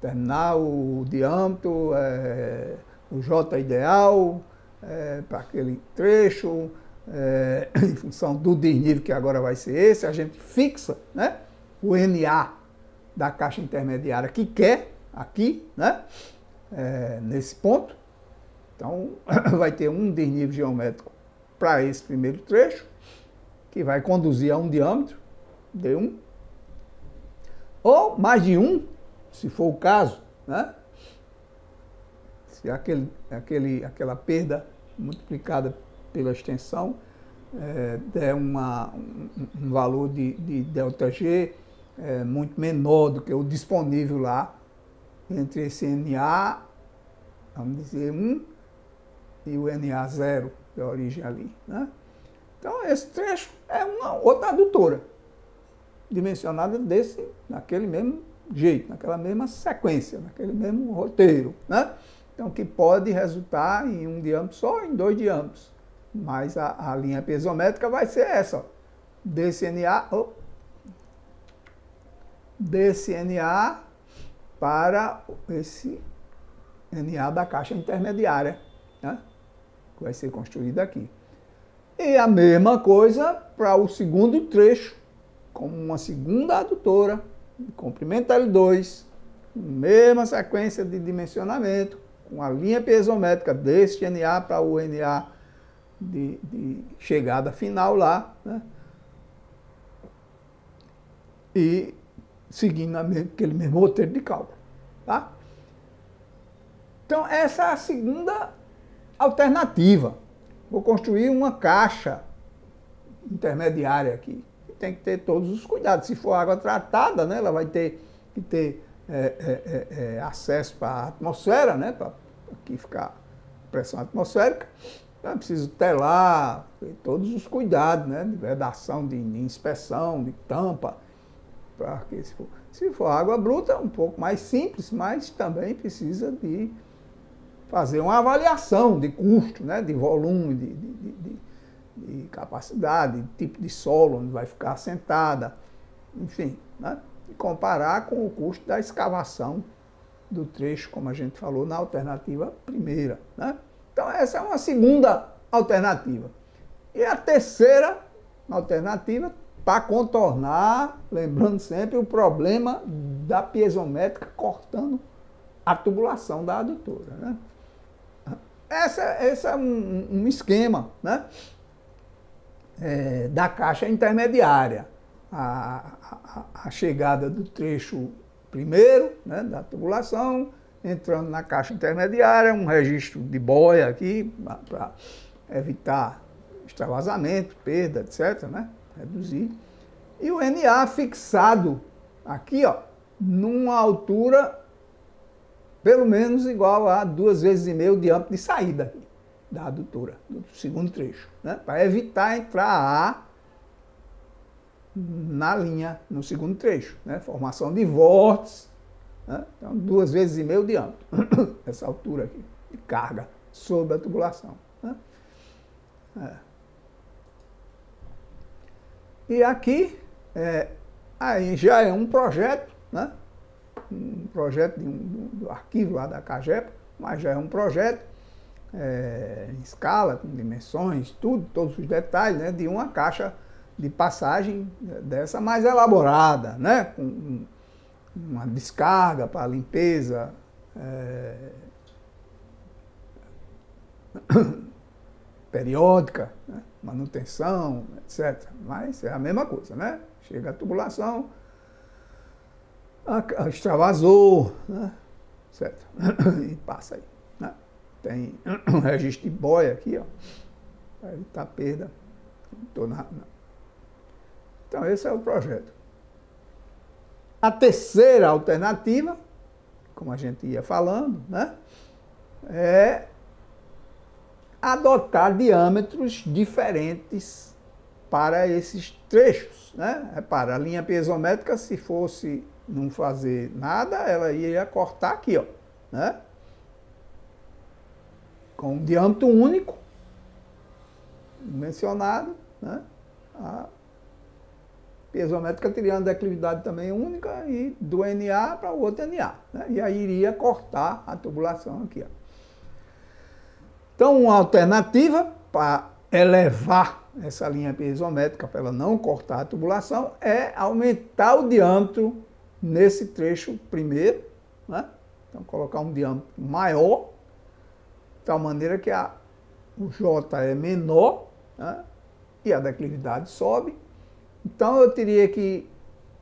Terminar o diâmetro, o J ideal para aquele trecho, em função do desnível que agora vai ser esse, a gente fixa, né, o NA da caixa intermediária que quer aqui, né, nesse ponto. Então, vai ter um desnível geométrico para esse primeiro trecho, que vai conduzir a um diâmetro, D1, ou mais de um, se for o caso, né? Se aquela perda multiplicada pela extensão der um valor de ΔG muito menor do que o disponível lá entre esse NA, vamos dizer 1, e o NA0, que é a origem ali. Né? Então, esse trecho é uma outra adutora, dimensionada naquele mesmo jeito, naquela mesma sequência, naquele mesmo roteiro. Né? Então, que pode resultar em um diâmetro só, em dois diâmetros. Mas a linha piezométrica vai ser essa, ó, desse NA para esse NA da caixa intermediária, né? Que vai ser construída aqui. E a mesma coisa para o segundo trecho, como uma segunda adutora, de comprimento L2, mesma sequência de dimensionamento, com a linha piezométrica desse NA para o NA de chegada final lá, né? E seguindo aquele mesmo roteiro de cálculo. Tá? Então, essa é a segunda alternativa. Vou construir uma caixa intermediária aqui. Tem que ter todos os cuidados. Se for água tratada, né, ela vai ter que ter acesso para a atmosfera, né, para aqui ficar pressão atmosférica. Então, é preciso telar, ter todos os cuidados, né, de vedação, de inspeção, de tampa. Porque se for água bruta, é um pouco mais simples, mas também precisa de fazer uma avaliação de custo, né, de volume, de capacidade, de tipo de solo onde vai ficar assentada, enfim, né, e comparar com o custo da escavação do trecho, como a gente falou, na alternativa primeira. Né? Então, essa é uma segunda alternativa. E a terceira alternativa, para contornar, lembrando sempre, o problema da piezométrica cortando a tubulação da adutora. Né? Esse é um esquema, né? Da caixa intermediária. A chegada do trecho primeiro, né, da tubulação, entrando na caixa intermediária, um registro de boia aqui, para evitar extravasamento, perda, etc., né? Reduzir. E o NA fixado aqui, ó, numa altura pelo menos igual a 2,5 vezes o diâmetro de saída aqui, da adutora, do segundo trecho, né? Para evitar entrar ar na linha, no segundo trecho, né? Formação de vórtice, né? Então, 2,5 vezes o diâmetro, essa altura aqui, de carga sobre a tubulação. Né? E aqui, aí já é um projeto né? Um projeto do arquivo lá da CAGEP, mas já é um projeto em escala, com dimensões, tudo, todos os detalhes, né? De uma caixa de passagem dessa mais elaborada, né? Com uma descarga para limpeza periódica, né? Manutenção, etc. Mas é a mesma coisa, né? Chega a tubulação, extravasou, né? Etc. E passa aí, né? Tem um registro de boia aqui, ó, para evitar perda. Então esse é o projeto. A terceira alternativa, como a gente ia falando, né, é adotar diâmetros diferentes para esses trechos, né? Repara, a linha piezométrica, se fosse não fazer nada, ela ia cortar aqui, ó, né? Com um diâmetro único, mencionado, né? A piezométrica teria uma declividade também única e do NA para o outro NA, né? E aí iria cortar a tubulação aqui, ó. Então, uma alternativa para elevar essa linha piezométrica para ela não cortar a tubulação é aumentar o diâmetro nesse trecho primeiro, né? Então, colocar um diâmetro maior, de tal maneira que o J é menor, né? E a declividade sobe. Então, eu teria que,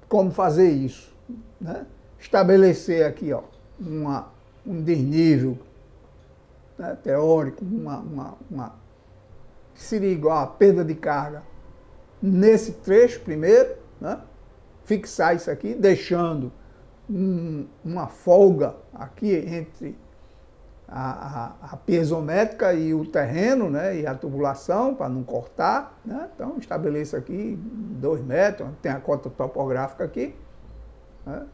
como fazer isso, né? Estabelecer aqui, ó, um desnível, né, teórico, que seria igual a perda de carga nesse trecho primeiro, né? Fixar isso aqui, deixando uma folga aqui entre a piezométrica e o terreno, né, e a tubulação, para não cortar, né? Então, estabeleço aqui 2 metros, tem a cota topográfica aqui, né?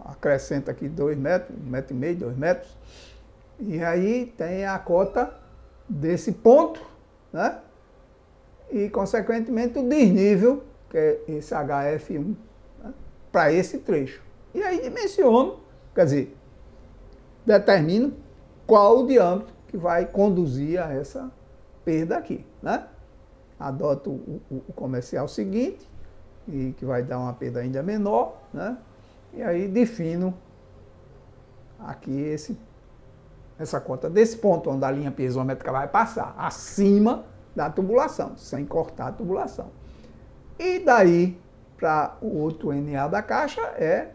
Acrescenta aqui 2 metros, 1,5 metro, 2 metros, e aí tem a cota desse ponto, né? E, consequentemente, o desnível, que é esse HF1, né? Para esse trecho. E aí dimensiono, quer dizer, determino qual o diâmetro que vai conduzir a essa perda aqui, né? Adoto o comercial seguinte, e que vai dar uma perda ainda menor, né? E aí defino aqui essa conta desse ponto onde a linha piezométrica vai passar, acima da tubulação, sem cortar a tubulação. E daí, para o outro NA da caixa, é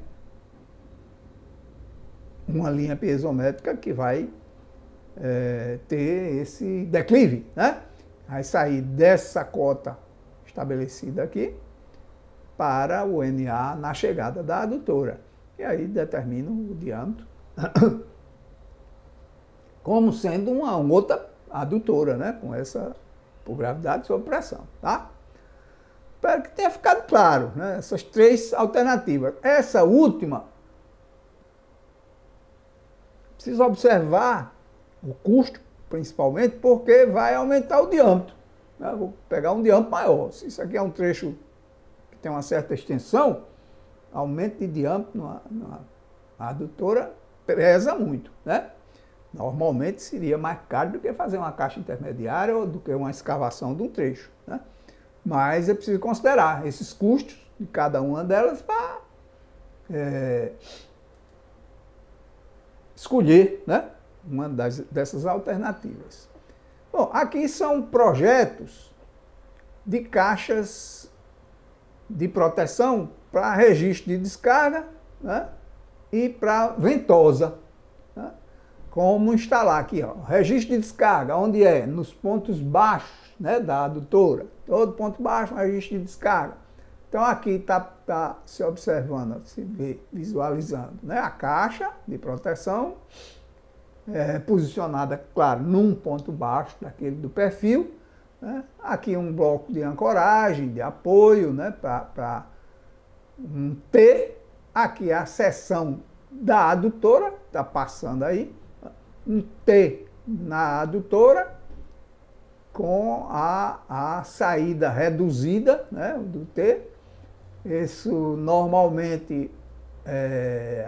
uma linha piezométrica que vai ter esse declive, né? Vai sair dessa cota estabelecida aqui para o NA na chegada da adutora. E aí determino o diâmetro como sendo uma outra adutora, né? Com essa, por gravidade sob pressão, tá? Espero que tenha ficado claro, né? Essas 3 alternativas. Essa última, precisa observar o custo, principalmente, porque vai aumentar o diâmetro, né? Vou pegar um diâmetro maior. Se isso aqui é um trecho que tem uma certa extensão, aumento de diâmetro numa adutora pesa muito, né? Normalmente seria mais caro do que fazer uma caixa intermediária ou do que uma escavação de um trecho, né? Mas é preciso considerar esses custos de cada uma delas para escolher, né, uma dessas alternativas. Bom, aqui são projetos de caixas de proteção para registro de descarga, né, e para ventosa, né? Como instalar aqui, ó, registro de descarga, onde é? Nos pontos baixos, né, da adutora. Todo ponto baixo, registro de descarga. Então aqui está se observando, se visualizando, né, a caixa de proteção, posicionada, claro, num ponto baixo daquele do perfil, né? Aqui um bloco de ancoragem, de apoio, né, para um T. Aqui a seção da adutora, está passando aí, um T na adutora, com a saída reduzida, né, do T, Isso normalmente,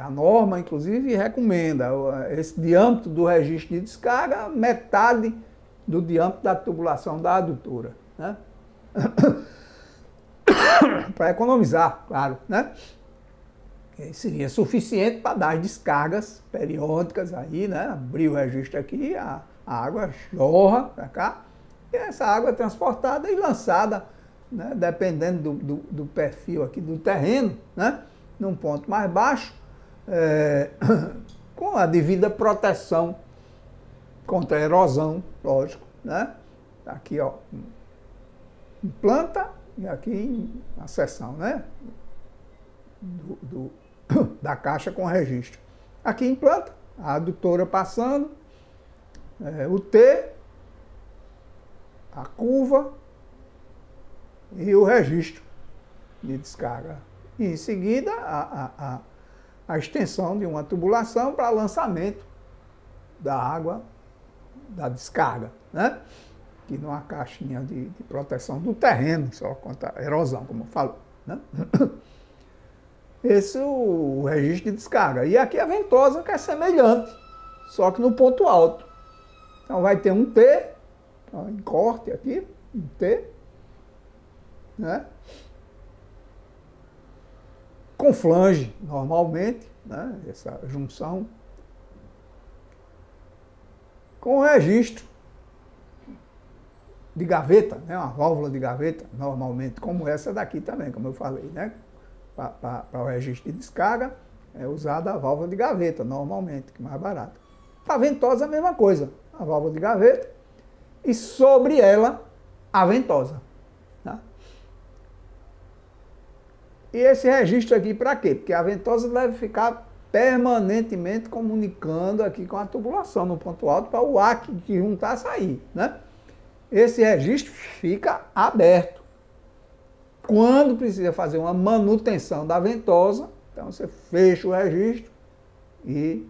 a norma, inclusive, recomenda esse diâmetro do registro de descarga, metade do diâmetro da tubulação da adutora, né? Para economizar, claro, né? Que seria suficiente para dar descargas periódicas aí, né? Abrir o registro aqui, a água jorra para cá, e essa água é transportada e lançada, né? Dependendo do perfil aqui do terreno, né? Num ponto mais baixo, com a devida proteção contra a erosão, lógico, né? Aqui, ó, em planta e aqui na seção, né? Da caixa com registro. Aqui em planta, a adutora passando, o T, a curva e o registro de descarga. E em seguida, a extensão de uma tubulação para lançamento da água da descarga, né? Aqui numa caixinha de proteção do terreno, só contra a erosão, como eu falo, né? Esse é o registro de descarga. E aqui a ventosa, que é semelhante, só que no ponto alto. Então vai ter um T, ó, em corte aqui, um T, né? Com flange, normalmente, né? Essa junção. Com registro de gaveta, né? Uma válvula de gaveta, normalmente, como essa daqui também, como eu falei, né? Para o registro de descarga, é usada a válvula de gaveta, normalmente, que é mais barata. Para a ventosa, a mesma coisa, a válvula de gaveta e sobre ela a ventosa. Tá? E esse registro aqui para quê? Porque a ventosa deve ficar permanentemente comunicando aqui com a tubulação no ponto alto para o ar que juntar sair, né? Esse registro fica aberto. Quando precisa fazer uma manutenção da ventosa, então você fecha o registro e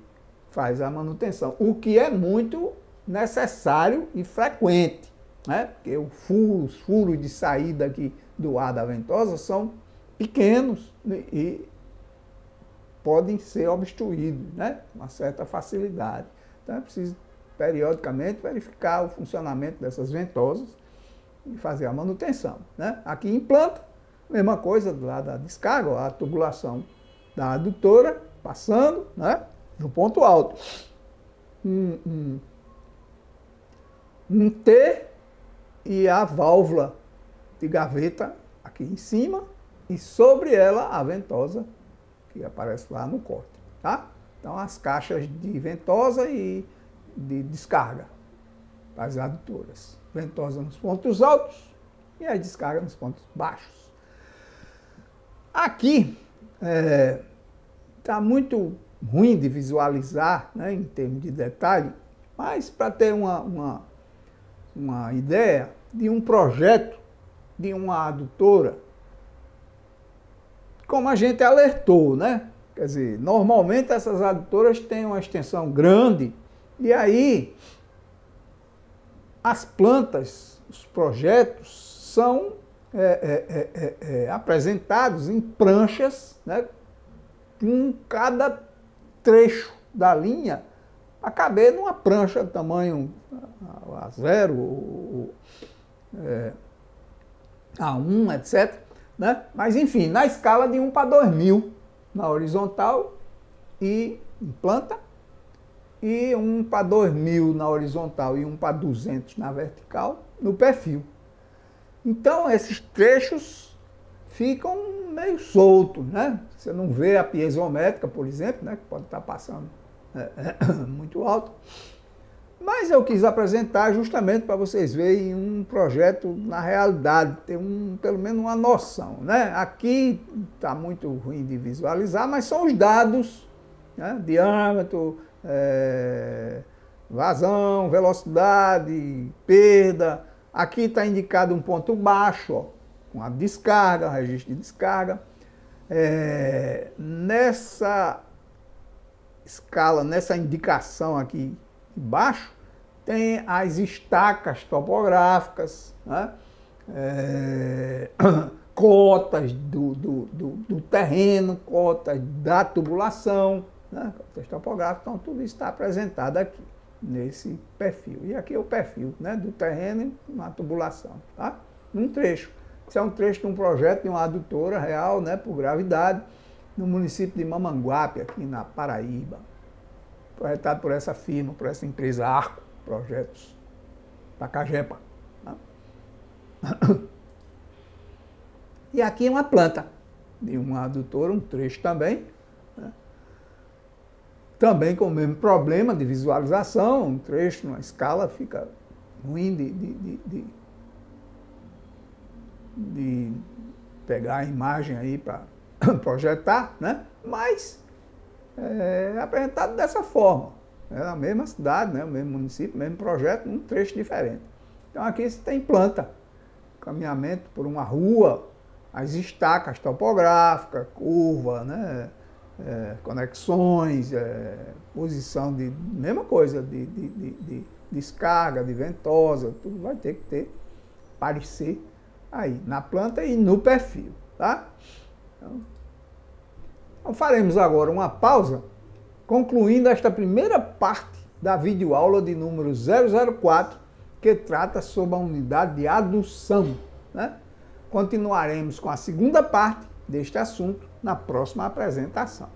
faz a manutenção, o que é muito necessário e frequente, né? Porque os furos de saída aqui do ar da ventosa são pequenos e podem ser obstruídos, né? Com uma certa facilidade. Então é preciso periodicamente verificar o funcionamento dessas ventosas e fazer a manutenção, né? Aqui em planta, mesma coisa do lado da descarga, ó, a tubulação da adutora passando, né? No ponto alto. Um T e a válvula de gaveta aqui em cima e sobre ela a ventosa que aparece lá no corte, tá? Então as caixas de ventosa e de descarga para as adutoras. Ventosa nos pontos altos e a descarga nos pontos baixos. Aqui está muito ruim de visualizar, né, em termos de detalhe, mas para ter uma ideia de um projeto de uma adutora, como a gente alertou, né? Quer dizer, normalmente essas adutoras têm uma extensão grande e aí as plantas, os projetos são apresentados em pranchas, né? Com cada trecho da linha a caber numa prancha de tamanho A0, A1, etc. Né? Mas, enfim, na escala de 1 para 2000 na horizontal e em planta, e 1 para 2000 na horizontal e 1 para 200 na vertical no perfil. Então, esses trechos ficam meio soltos, né? Você não vê a piezométrica, por exemplo, né? Que pode estar passando muito alto. Mas eu quis apresentar justamente para vocês verem um projeto na realidade, ter pelo menos uma noção, né? Aqui está muito ruim de visualizar, mas são os dados, né? Diâmetro, vazão, velocidade, perda. Aqui está indicado um ponto baixo, ó, com a descarga, o registro de descarga. Nessa escala, nessa indicação aqui embaixo, tem as estacas topográficas, né? cotas do terreno, cotas da tubulação, né? Cotas topográficas, então tudo isso está apresentado aqui, nesse perfil. E aqui é o perfil, né, do terreno na tubulação, tá? Num trecho. Isso é um trecho de um projeto de uma adutora real, né, por gravidade, no município de Mamanguape, aqui na Paraíba. Projetado por essa firma, por essa empresa Arco Projetos, da Cagepa. Né? E aqui é uma planta de uma adutora, um trecho também, né? Também com o mesmo problema de visualização, um trecho numa escala fica ruim de pegar a imagem aí para projetar, né? Mas é apresentado dessa forma. É a mesma cidade, né? O mesmo município, o mesmo projeto, um trecho diferente. Então aqui você tem planta, caminhamento por uma rua, as estacas topográficas, curva, né? Conexões, posição de mesma coisa, de descarga, de ventosa, tudo vai ter que aparecer aí, na planta e no perfil, tá? Então faremos agora uma pausa, concluindo esta primeira parte da videoaula de número 004, que trata sobre a unidade de adução, né? Continuaremos com a segunda parte deste assunto na próxima apresentação.